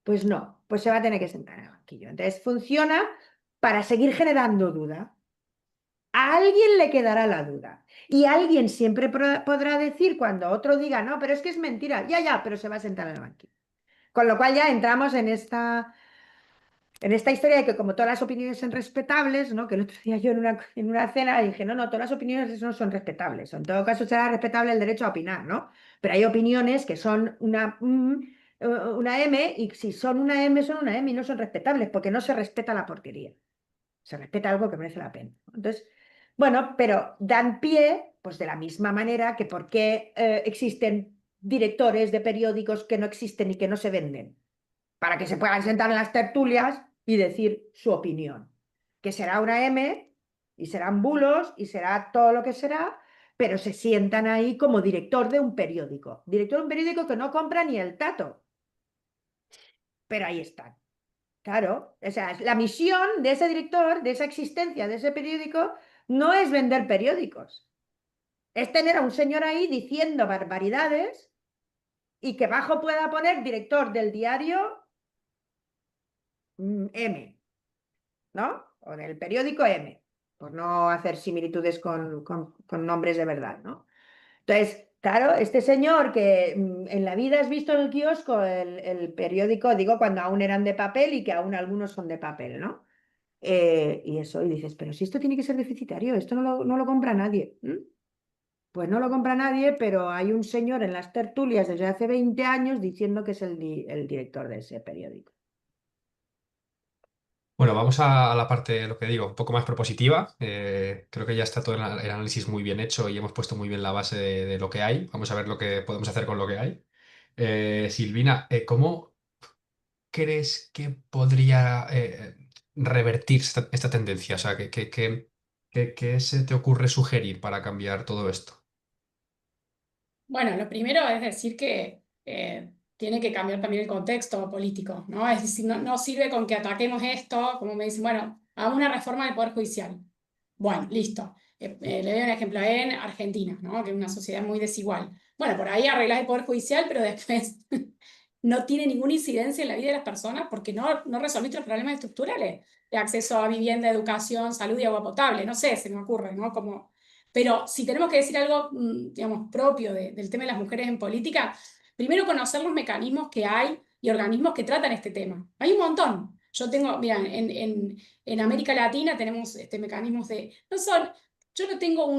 pues no, pues se va a tener que sentar en el banquillo. Entonces funciona para seguir generando duda. A alguien le quedará la duda. Y alguien siempre podrá decir cuando otro diga, no, pero es que es mentira, ya, pero se va a sentar en el banquillo. Con lo cual ya entramos en esta historia de que como todas las opiniones son respetables, ¿no? Que el otro día yo en una cena dije, no, todas las opiniones no son respetables. En todo caso será respetable el derecho a opinar, ¿no? Pero hay opiniones que son una M y si son una M, son una M y no son respetables porque no se respeta la porquería. Se respeta algo que merece la pena. Entonces, bueno, pero dan pie, pues de la misma manera que por qué existen directores de periódicos que no existen y que no se venden para que se puedan sentar en las tertulias y decir su opinión, que será una M y serán bulos y será todo lo que será, pero se sientan ahí como director de un periódico que no compra ni el tato, pero ahí están. Claro, o sea, la misión de ese director, de esa existencia de ese periódico, no es vender periódicos, es tener a un señor ahí diciendo barbaridades y que bajo pueda poner director del diario M, ¿no? O del periódico M, por no hacer similitudes con nombres de verdad, ¿no? Entonces, claro, este señor que en la vida has visto en el kiosco el periódico, digo, cuando aún eran de papel y que aún algunos son de papel, ¿no? Y eso, y dices, pero si esto tiene que ser deficitario, esto no lo compra nadie. Pues no lo compra nadie, pero hay un señor en las tertulias desde hace 20 años diciendo que es el director de ese periódico.
Bueno, vamos a la parte, lo que digo, un poco más propositiva. Creo que ya está todo el análisis muy bien hecho y hemos puesto muy bien la base de lo que hay. Vamos a ver lo que podemos hacer con lo que hay. Silvina, ¿cómo crees que podría revertir esta tendencia? O sea, ¿qué se te ocurre sugerir para cambiar todo esto?
Bueno, lo primero es decir que tiene que cambiar también el contexto político, ¿no? Es decir, no sirve con que ataquemos esto, como me dicen, bueno, hagamos una reforma del Poder Judicial. Bueno, listo. Le doy un ejemplo en Argentina, ¿no? Que es una sociedad muy desigual. Bueno, por ahí arreglas el Poder Judicial, pero después no tiene ninguna incidencia en la vida de las personas porque no resolviste los problemas estructurales de acceso a vivienda, educación, salud y agua potable. No sé, se me ocurre, ¿no? Como, pero si tenemos que decir algo, digamos, propio del tema de las mujeres en política, primero conocer los mecanismos que hay y organismos que tratan este tema. Hay un montón. Yo tengo, mira, en América Latina tenemos mecanismos no son, yo no tengo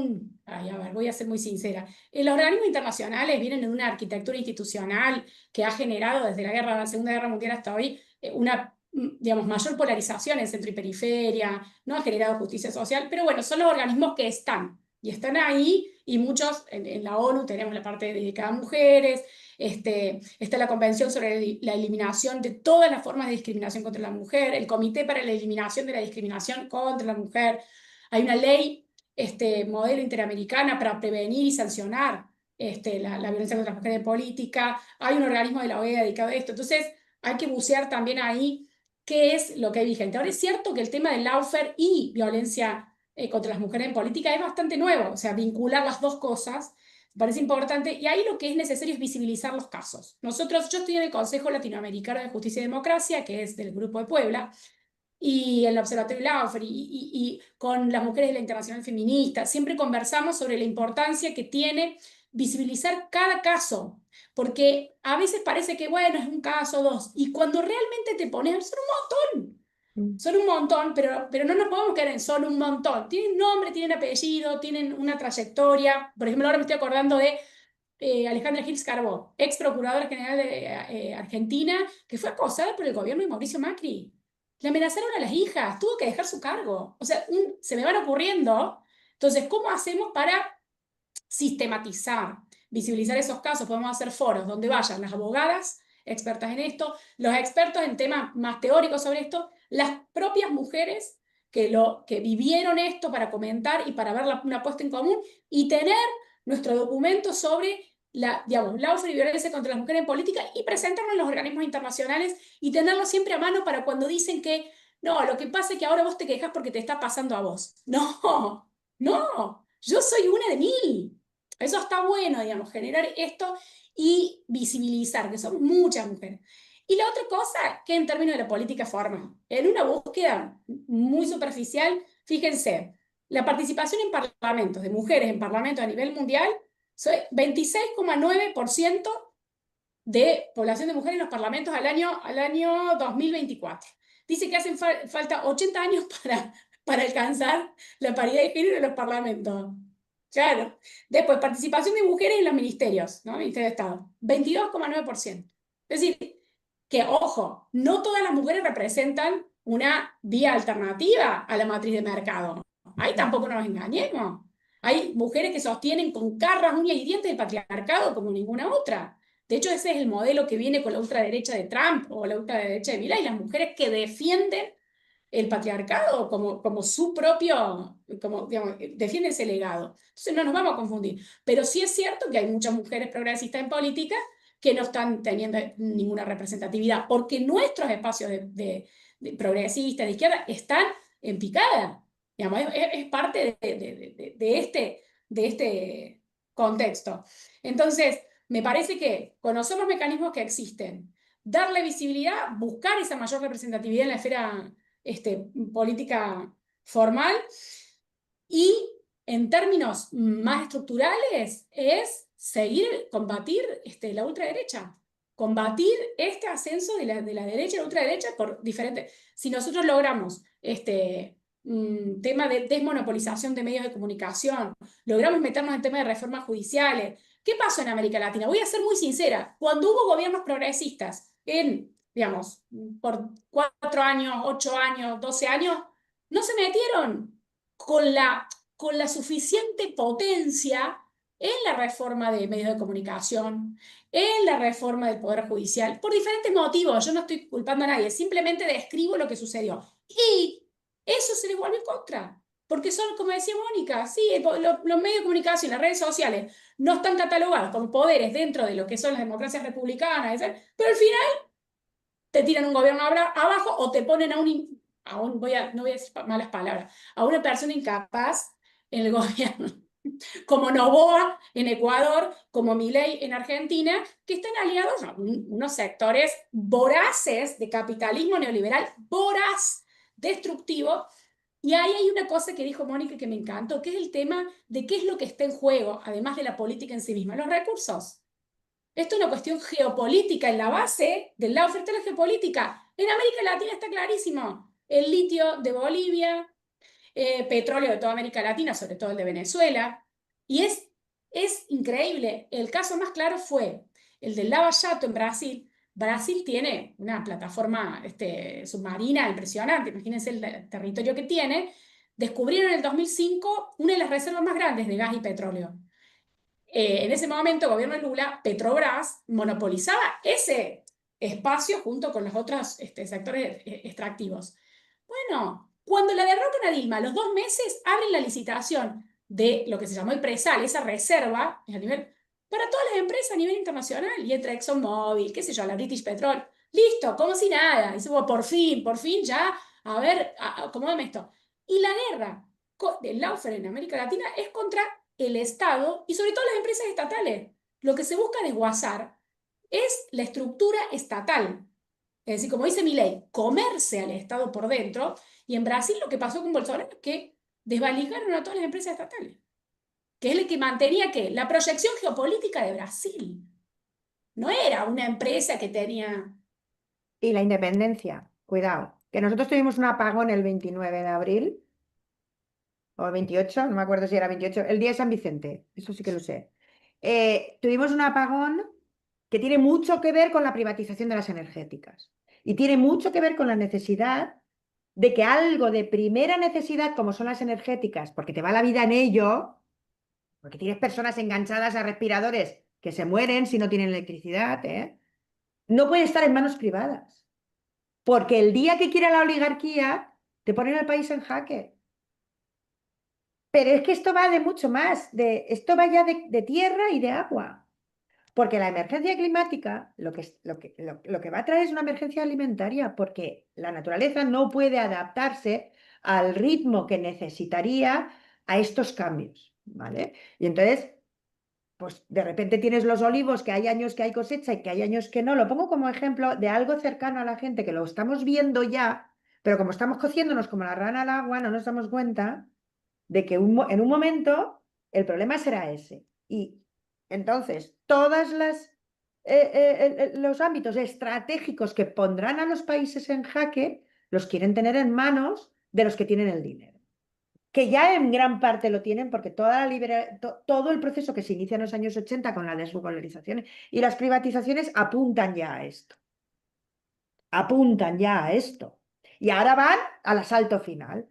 ay, a ver, voy a ser muy sincera. Los organismos internacionales vienen de una arquitectura institucional que ha generado desde la Segunda Guerra Mundial hasta hoy una, digamos, mayor polarización en centro y periferia, no ha generado justicia social, pero bueno, son los organismos que están, y están ahí, y muchos, en la ONU tenemos la parte dedicada a mujeres, está la Convención sobre la eliminación de todas las formas de discriminación contra la mujer, el Comité para la Eliminación de la Discriminación contra la Mujer, hay una ley modelo interamericana para prevenir y sancionar la violencia contra las mujeres en política, hay un organismo de la OEA dedicado a esto, entonces hay que bucear también ahí qué es lo que hay vigente. Ahora es cierto que el tema del lawfare y violencia contra las mujeres en política es bastante nuevo, o sea, vincular las dos cosas me parece importante, y ahí lo que es necesario es visibilizar los casos. Yo estoy en el Consejo Latinoamericano de Justicia y Democracia, que es del Grupo de Puebla, y el Observatorio Lawfare, y con las mujeres de la Internacional Feminista, siempre conversamos sobre la importancia que tiene visibilizar cada caso, porque a veces parece que, bueno, es un caso o dos, y cuando realmente te pones, son un montón, pero no nos podemos quedar en solo un montón. Tienen nombre, tienen apellido, tienen una trayectoria. Por ejemplo, ahora me estoy acordando de Alejandra Gils Carbó, ex procuradora general de Argentina, que fue acosada por el gobierno de Mauricio Macri. Le amenazaron a las hijas, tuvo que dejar su cargo. O sea, se me van ocurriendo. Entonces, ¿cómo hacemos para sistematizar, visibilizar esos casos? Podemos hacer foros donde vayan las abogadas expertas en esto, los expertos en temas más teóricos sobre esto, las propias mujeres que vivieron esto para comentar y para ver una puesta en común, y tener nuestro documento sobre lawfare y violencia contra las mujeres en política, y presentarlo en los organismos internacionales y tenerlo siempre a mano para cuando dicen que no, lo que pasa es que ahora vos te quejas porque te está pasando a vos. No, no, yo soy una de mil. Eso está bueno, digamos, generar esto y visibilizar que son muchas mujeres. Y la otra cosa, que en términos de la política formal, en una búsqueda muy superficial, fíjense, la participación en parlamentos de mujeres en parlamentos a nivel mundial, 26,9% de población de mujeres en los parlamentos al año 2024. Dice que hacen falta 80 años para alcanzar la paridad de género en los parlamentos. Claro. Después, participación de mujeres en los ministerios, ¿no? Ministerio de Estado, 22,9%. Es decir, que, ojo, no todas las mujeres representan una vía alternativa a la matriz de mercado. Ahí tampoco nos engañemos. Hay mujeres que sostienen con garras, uñas y dientes el patriarcado como ninguna otra. De hecho, ese es el modelo que viene con la ultraderecha de Trump o la ultraderecha de Milei, las mujeres que defienden el patriarcado como su propio, digamos, defiende ese legado. Entonces no nos vamos a confundir. Pero sí es cierto que hay muchas mujeres progresistas en política que no están teniendo ninguna representatividad, porque nuestros espacios de progresistas, de izquierda, están en picada. Digamos, es parte de este contexto. Entonces, me parece que conocer los mecanismos que existen, darle visibilidad, buscar esa mayor representatividad en la esfera política formal, y en términos más estructurales es combatir la ultraderecha, combatir este ascenso de la derecha y la ultraderecha por diferentes. Si nosotros logramos tema de desmonopolización de medios de comunicación, logramos meternos en temas de reformas judiciales. ¿Qué pasó en América Latina? Voy a ser muy sincera. Cuando hubo gobiernos progresistas digamos, por 4 años, 8 años, 12 años, no se metieron con la suficiente potencia en la reforma de medios de comunicación, en la reforma del Poder Judicial, por diferentes motivos. Yo no estoy culpando a nadie, simplemente describo lo que sucedió. Y eso se les vuelve en contra, porque son, como decía Mónica, sí, los medios de comunicación, las redes sociales, no están catalogados como poderes dentro de lo que son las democracias republicanas, pero al final te tiran un gobierno abajo o te ponen no voy a decir malas palabras, a una persona incapaz en el gobierno, como Noboa en Ecuador, como Milei en Argentina, que están aliados a unos sectores voraces de capitalismo neoliberal, voraz, destructivo. Y ahí hay una cosa que dijo Mónica que me encantó, que es el tema de qué es lo que está en juego, además de la política en sí misma, los recursos. Esto es una cuestión geopolítica, en la base del lado oferta de la geopolítica. En América Latina está clarísimo. El litio de Bolivia, petróleo de toda América Latina, sobre todo el de Venezuela. Y es increíble. El caso más claro fue el del Lava Jato en Brasil. Brasil tiene una plataforma submarina impresionante. Imagínense el territorio que tiene. Descubrieron en el 2005 una de las reservas más grandes de gas y petróleo. En ese momento, el gobierno de Lula, Petrobras, monopolizaba ese espacio junto con los otros sectores extractivos. Bueno, Cuando la derrocan a Dilma, a los 2 meses abren la licitación de lo que se llamó el presal, esa reserva a nivel, para todas las empresas a nivel internacional, y entra ExxonMobil, qué sé yo, la British Petrol, listo, como si nada. Y dice, bueno, por fin ya, a ver, acomódame esto. Y la guerra del lawfare en América Latina es contra el Estado y sobre todo las empresas estatales. Lo que se busca desguazar es la estructura estatal. Es decir, como dice Milei, comerse al Estado por dentro. Y en Brasil lo que pasó con Bolsonaro es que desvalijaron a todas las empresas estatales, que es el que mantenía ¿qué? La proyección geopolítica de Brasil. No era una empresa que tenía...
Y la independencia, cuidado, que nosotros tuvimos un apagón el 29 de abril, o el 28, no me acuerdo si era 28, el día de San Vicente, eso sí que lo sé. Tuvimos un apagón que tiene mucho que ver con la privatización de las energéticas y tiene mucho que ver con la necesidad de que algo de primera necesidad, como son las energéticas, porque te va la vida en ello, porque tienes personas enganchadas a respiradores que se mueren si no tienen electricidad, ¿eh? No puede estar en manos privadas, porque el día que quiera la oligarquía, te ponen el país en jaque. Pero es que esto va de mucho más, esto va ya de tierra y de agua. Porque la emergencia climática lo que va a traer es una emergencia alimentaria, porque la naturaleza no puede adaptarse al ritmo que necesitaría a estos cambios, ¿vale? Y entonces, pues de repente tienes los olivos, que hay años que hay cosecha y que hay años que no. Lo pongo como ejemplo de algo cercano a la gente, que lo estamos viendo ya, pero como estamos cociéndonos como la rana al agua, no nos damos cuenta de que en un momento el problema será ese. Y entonces, los ámbitos estratégicos que pondrán a los países en jaque los quieren tener en manos de los que tienen el dinero. Que ya en gran parte lo tienen porque todo el proceso que se inicia en los años 80 con la desvalorización y las privatizaciones apuntan ya a esto. Apuntan ya a esto. Y ahora van al asalto final.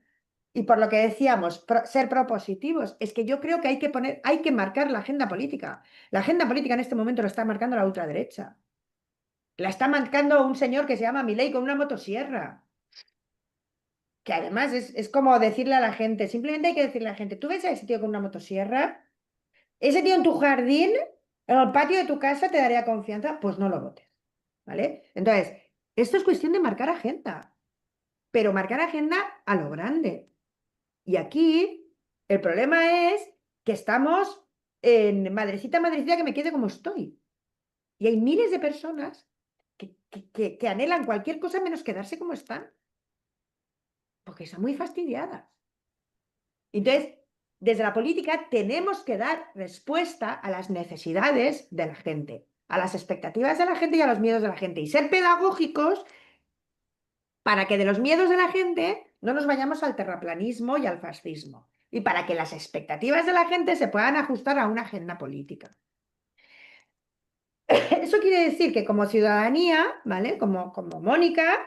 Y por lo que decíamos, ser propositivos, es que yo creo que hay que marcar la agenda política. La agenda política en este momento la está marcando la ultraderecha. La está marcando un señor que se llama Milei con una motosierra. Que además es como decirle a la gente, simplemente hay que decirle a la gente, ¿tú ves a ese tío con una motosierra? ¿Ese tío en tu jardín, en el patio de tu casa te daría confianza? Pues no lo votes. ¿Vale? Entonces, esto es cuestión de marcar agenda, pero marcar agenda a lo grande. Y aquí el problema es que estamos en madrecita, madrecita, que me quede como estoy. Y hay miles de personas que anhelan cualquier cosa menos quedarse como están, porque están muy fastidiadas. Entonces, desde la política tenemos que dar respuesta a las necesidades de la gente, a las expectativas de la gente y a los miedos de la gente, y ser pedagógicos para que de los miedos de la gente no nos vayamos al terraplanismo y al fascismo, y para que las expectativas de la gente se puedan ajustar a una agenda política. Eso quiere decir que como ciudadanía, ¿vale? Como Mónica,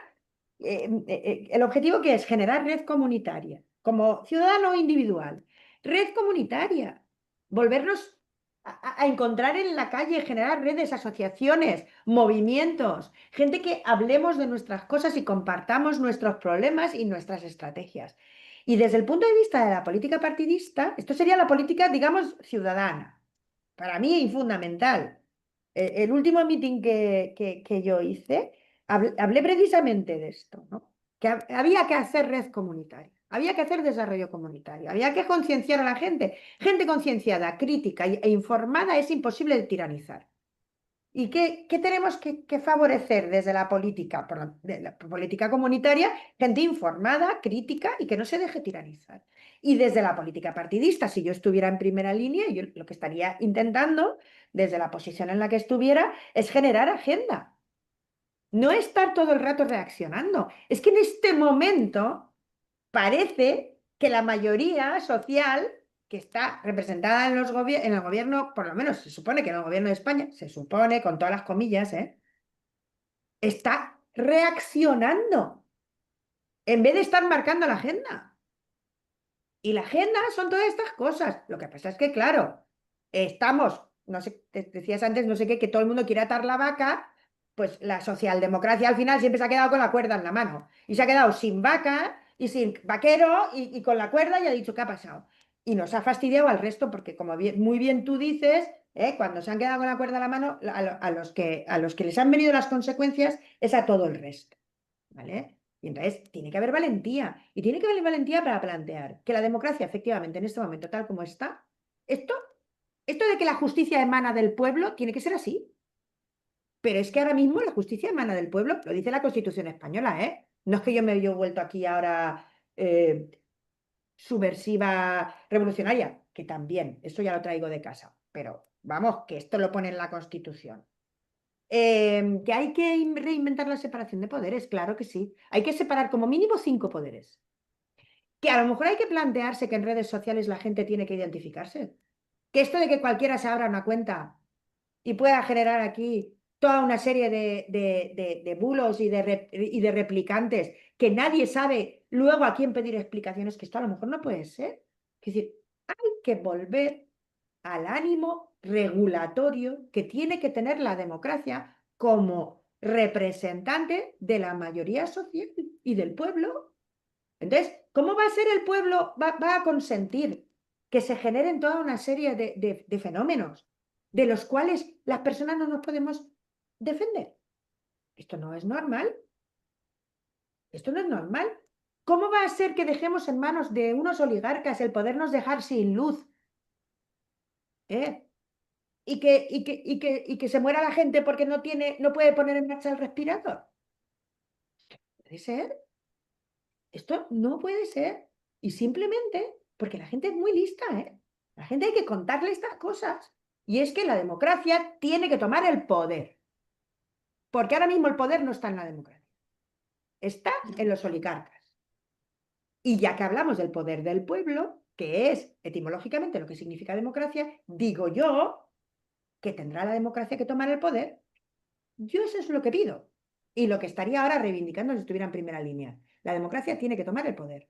el objetivo que es generar red comunitaria, como ciudadano individual, red comunitaria, volvernos a encontrar en la calle, generar redes, asociaciones, movimientos, gente que hablemos de nuestras cosas y compartamos nuestros problemas y nuestras estrategias. Y desde el punto de vista de la política partidista, esto sería la política, digamos, ciudadana. Para mí, fundamental. El último meeting que yo hice, hablé precisamente de esto, ¿no? Que había que hacer red comunitaria, había que hacer desarrollo comunitario, había que concienciar a la gente. Gente concienciada, crítica e informada es imposible de tiranizar. ¿Y qué tenemos que favorecer desde la política, de la política comunitaria? Gente informada, crítica y que no se deje tiranizar. Y desde la política partidista, si yo estuviera en primera línea, yo lo que estaría intentando, desde la posición en la que estuviera, es generar agenda. No estar todo el rato reaccionando. Es que en este momento parece que la mayoría social que está representada en el gobierno, por lo menos se supone que en el gobierno de España, se supone, con todas las comillas, está reaccionando en vez de estar marcando la agenda. Y la agenda son todas estas cosas. Lo que pasa es que, claro, estamos, no sé, te decías antes, no sé qué, que todo el mundo quiere atar la vaca, pues la socialdemocracia al final siempre se ha quedado con la cuerda en la mano y se ha quedado sin vaca y sin vaquero y con la cuerda y ha dicho, ¿qué ha pasado? Y nos ha fastidiado al resto porque, como muy bien tú dices, cuando se han quedado con la cuerda a la mano, a los que les han venido las consecuencias es a todo el resto, ¿vale? Y entonces tiene que haber valentía, y tiene que haber valentía para plantear que la democracia, efectivamente, en este momento, tal como está, esto, esto de que la justicia emana del pueblo, tiene que ser así. Pero es que ahora mismo la justicia emana del pueblo, lo dice la Constitución española, ¿eh? No es que yo me haya vuelto aquí ahora eh, subversiva revolucionaria, que también, eso ya lo traigo de casa, pero vamos, que esto lo pone en la Constitución. Que hay que reinventar la separación de poderes, claro que sí. Hay que separar como mínimo 5 poderes. Que a lo mejor hay que plantearse que en redes sociales la gente tiene que identificarse. Que esto de que cualquiera se abra una cuenta y pueda generar aquí toda una serie de bulos y de replicantes que nadie sabe luego a quién pedir explicaciones, que esto a lo mejor no puede ser. Es decir, hay que volver al ánimo regulatorio que tiene que tener la democracia como representante de la mayoría social y del pueblo. Entonces, ¿cómo va a ser el pueblo? Va a consentir que se generen toda una serie de fenómenos de los cuales las personas no nos podemos defender. Esto no es normal. Esto no es normal. ¿Cómo va a ser que dejemos en manos de unos oligarcas el podernos dejar sin luz? ¿Eh? Y que se muera la gente porque no puede poner en marcha el respirador. ¿Puede ser? Esto no puede ser. Y simplemente porque la gente es muy lista, ¿eh? La gente hay que contarle estas cosas. Y es que la democracia tiene que tomar el poder. Porque ahora mismo el poder no está en la democracia. Está en los oligarcas. Y ya que hablamos del poder del pueblo, que es etimológicamente lo que significa democracia, digo yo que tendrá la democracia que tomar el poder. Yo eso es lo que pido. Y lo que estaría ahora reivindicando si estuviera en primera línea. La democracia tiene que tomar el poder.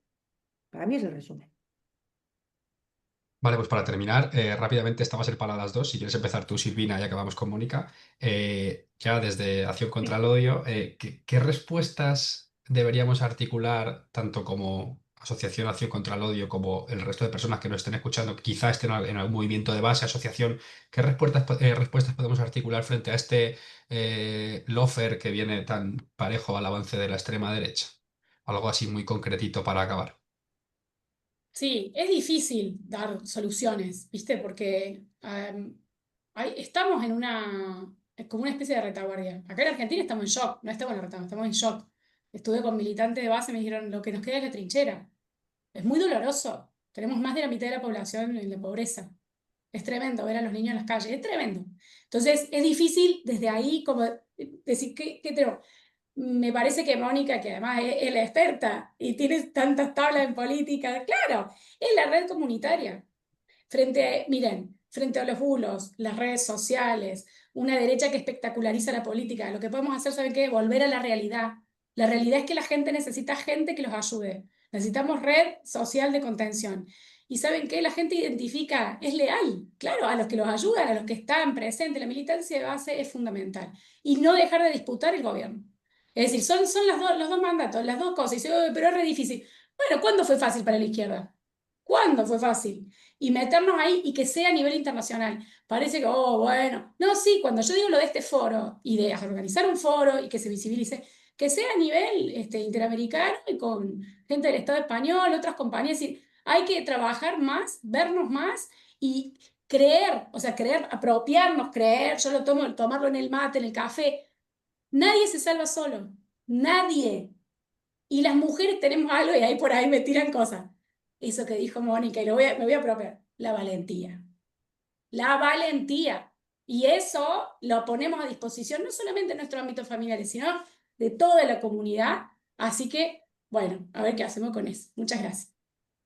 Para mí es el resumen.
Vale, pues para terminar, rápidamente, esta va a ser para las dos. Si quieres empezar tú, Silvina, ya que vamos con Mónica. Ya desde Acción contra el Odio, ¿qué respuestas deberíamos articular, tanto como Asociación Acción contra el Odio, como el resto de personas que nos estén escuchando, que quizá estén en algún movimiento de base, asociación? ¿Qué respuestas podemos articular frente a este lofer que viene tan parejo al avance de la extrema derecha? Algo así muy concretito para acabar.
Sí, es difícil dar soluciones, ¿viste? Porque estamos en como una especie de retaguardia. Acá en Argentina estamos en shock, no estamos en la retaguardia, estamos en shock. Estuve con militantes de base y me dijeron, lo que nos queda es la trinchera. Es muy doloroso. Tenemos más de la mitad de la población en la pobreza. Es tremendo ver a los niños en las calles, es tremendo. Entonces, es difícil desde ahí como decir, ¿qué tenemos? Me parece que Mónica, que además es la experta y tiene tantas tablas en política, claro, es la red comunitaria. Miren, frente a los bulos, las redes sociales, una derecha que espectaculariza la política, lo que podemos hacer, ¿saben qué? Volver a la realidad. La realidad es que la gente necesita gente que los ayude. Necesitamos red social de contención. ¿Y saben qué? La gente identifica, es leal, claro, a los que los ayudan, a los que están presentes. La militancia de base es fundamental. Y no dejar de disputar el gobierno. Es decir, son los dos mandatos, las dos cosas. Y dice, "Oh, pero es re difícil". Bueno, ¿cuándo fue fácil para la izquierda? ¿Cuándo fue fácil? Y meternos ahí y que sea a nivel internacional. Parece que, oh, bueno. No, sí, cuando yo digo lo de este foro y de organizar un foro y que se visibilice, que sea a nivel interamericano y con gente del Estado español, otras compañías. Es decir, hay que trabajar más, vernos más y creer, o sea, creer, apropiarnos, creer. Yo lo tomo, tomarlo en el mate, en el café. Nadie se salva solo. Nadie. Y las mujeres tenemos algo y ahí por ahí me tiran cosas. Eso que dijo Mónica, y me voy a apropiar, la valentía. La valentía. Y eso lo ponemos a disposición no solamente de nuestros ámbitos familiares, sino de toda la comunidad. Así que, bueno, a ver qué hacemos con eso. Muchas gracias.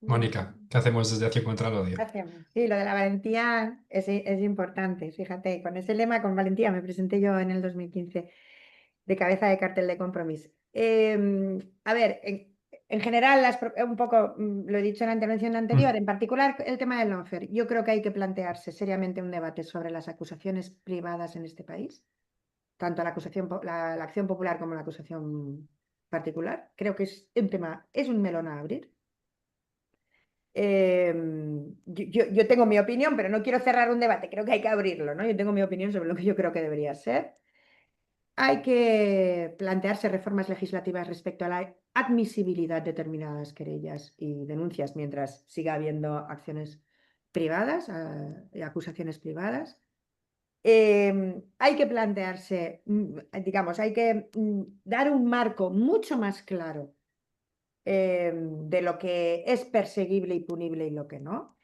Mónica, ¿qué hacemos desde Acción contra el Odio?
Hacemos. Sí, lo de la valentía es importante. Fíjate, con ese lema, con valentía, me presenté yo en el 2015 de cabeza de cartel de Compromís. A ver, en general, un poco, lo he dicho en la intervención anterior,
Mm.
en particular el tema del lawfare. Yo creo que hay que plantearse seriamente un debate sobre las acusaciones privadas en este país, tanto la acción popular como la acusación particular. Creo que es un tema, es un melón a abrir. Yo tengo mi opinión, pero no quiero cerrar un debate, creo que hay que abrirlo, ¿no? Yo tengo mi opinión sobre lo que yo creo que debería ser. Hay que plantearse reformas legislativas respecto a la admisibilidad de determinadas querellas y denuncias mientras siga habiendo acciones privadas, y acusaciones privadas. Hay que plantearse, digamos, hay que dar un marco mucho más claro de lo que es perseguible y punible y lo que no.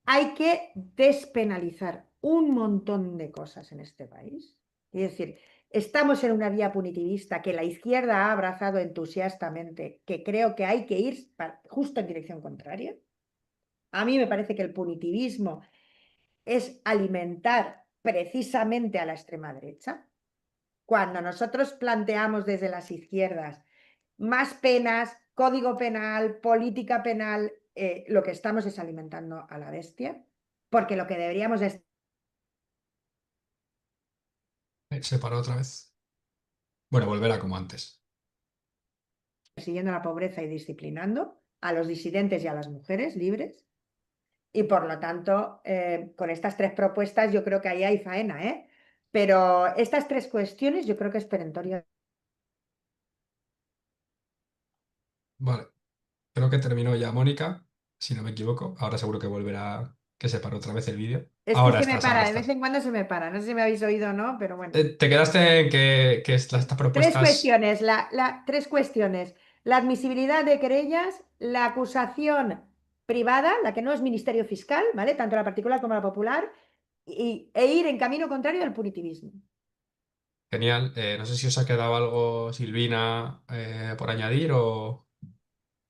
Hay que despenalizar un montón de cosas en este país. Es decir, estamos en una vía punitivista que la izquierda ha abrazado entusiastamente, que creo que hay que ir justo en dirección contraria. A mí me parece que el punitivismo es alimentar precisamente a la extrema derecha. Cuando nosotros planteamos desde las izquierdas más penas, código penal, política penal, lo que estamos es alimentando a la bestia, porque lo que deberíamos es
Se paró otra vez. Bueno, volverá como antes.
persiguiendo la pobreza y disciplinando a los disidentes y a las mujeres libres. Y por lo tanto, con estas tres propuestas yo creo que ahí hay faena, ¿eh? Pero estas tres cuestiones yo creo que es perentoria.
Vale, creo que terminó ya Mónica, si no me equivoco. Ahora seguro que volverá, que se paró otra vez el vídeo.
Es que
Ahora
se me
estás, ahora
para, de vez
estás.
en cuando se me para. No sé si me habéis oído o no, pero bueno.
Te quedaste en que estas
Tres
propuestas
cuestiones, tres cuestiones. La admisibilidad de querellas, la acusación privada, la que no es ministerio fiscal, ¿vale? Tanto la particular como la popular, e ir en camino contrario al punitivismo.
genial. No sé si os ha quedado algo, Silvina, por añadir o...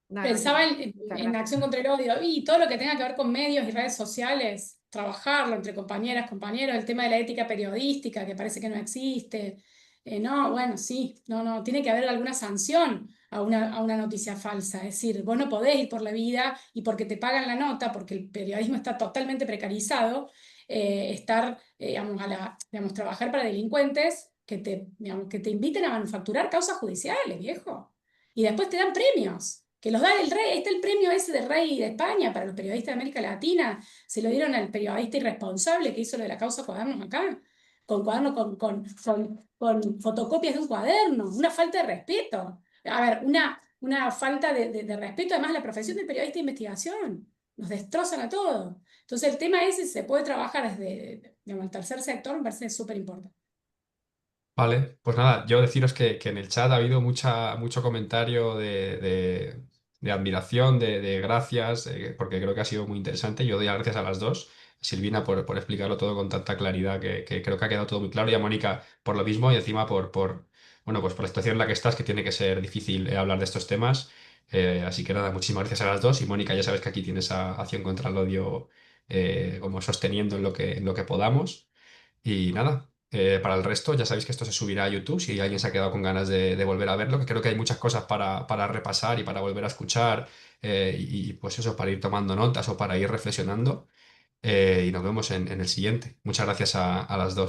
No, no,
Pensaba
muchas
en
gracias.
acción contra el odio y todo lo que tenga que ver con medios y redes sociales, trabajarlo entre compañeras, compañeros, el tema de la ética periodística que parece que no existe. No, bueno, sí, no, tiene que haber alguna sanción a una noticia falsa. Es decir, vos no podés ir por la vida y porque te pagan la nota, porque el periodismo está totalmente precarizado, digamos, trabajar para delincuentes digamos, que te inviten a manufacturar causas judiciales, viejo. Y después te dan premios, que los da el rey. Ahí está el premio ese de rey de España para los periodistas de América Latina. Se lo dieron al periodista irresponsable que hizo lo de la causa Cuadernos acá, con cuadernos con fotocopias de un cuaderno. Una falta de respeto. A ver, una falta de respeto además a la profesión del periodista de investigación. Nos destrozan a todos. Entonces el tema ese se puede trabajar desde, digamos, el tercer sector, me parece súper importante.
Vale, pues nada, yo deciros que en el chat ha habido mucho comentario de admiración, de gracias, porque creo que ha sido muy interesante. Yo doy las gracias a las dos. Silvina por explicarlo todo con tanta claridad que creo que ha quedado todo muy claro y a Mónica por lo mismo y encima bueno, pues por la situación en la que estás, que tiene que ser difícil hablar de estos temas. Así que nada, muchísimas gracias a las dos y Mónica, ya sabes que aquí tienes a Acción contra el Odio como sosteniendo en lo que podamos. Y nada, para el resto ya sabéis que esto se subirá a YouTube si alguien se ha quedado con ganas de volver a verlo, que creo que hay muchas cosas para repasar y para volver a escuchar pues eso, para ir tomando notas o para ir reflexionando. Y nos vemos en el siguiente. Muchas gracias a las dos.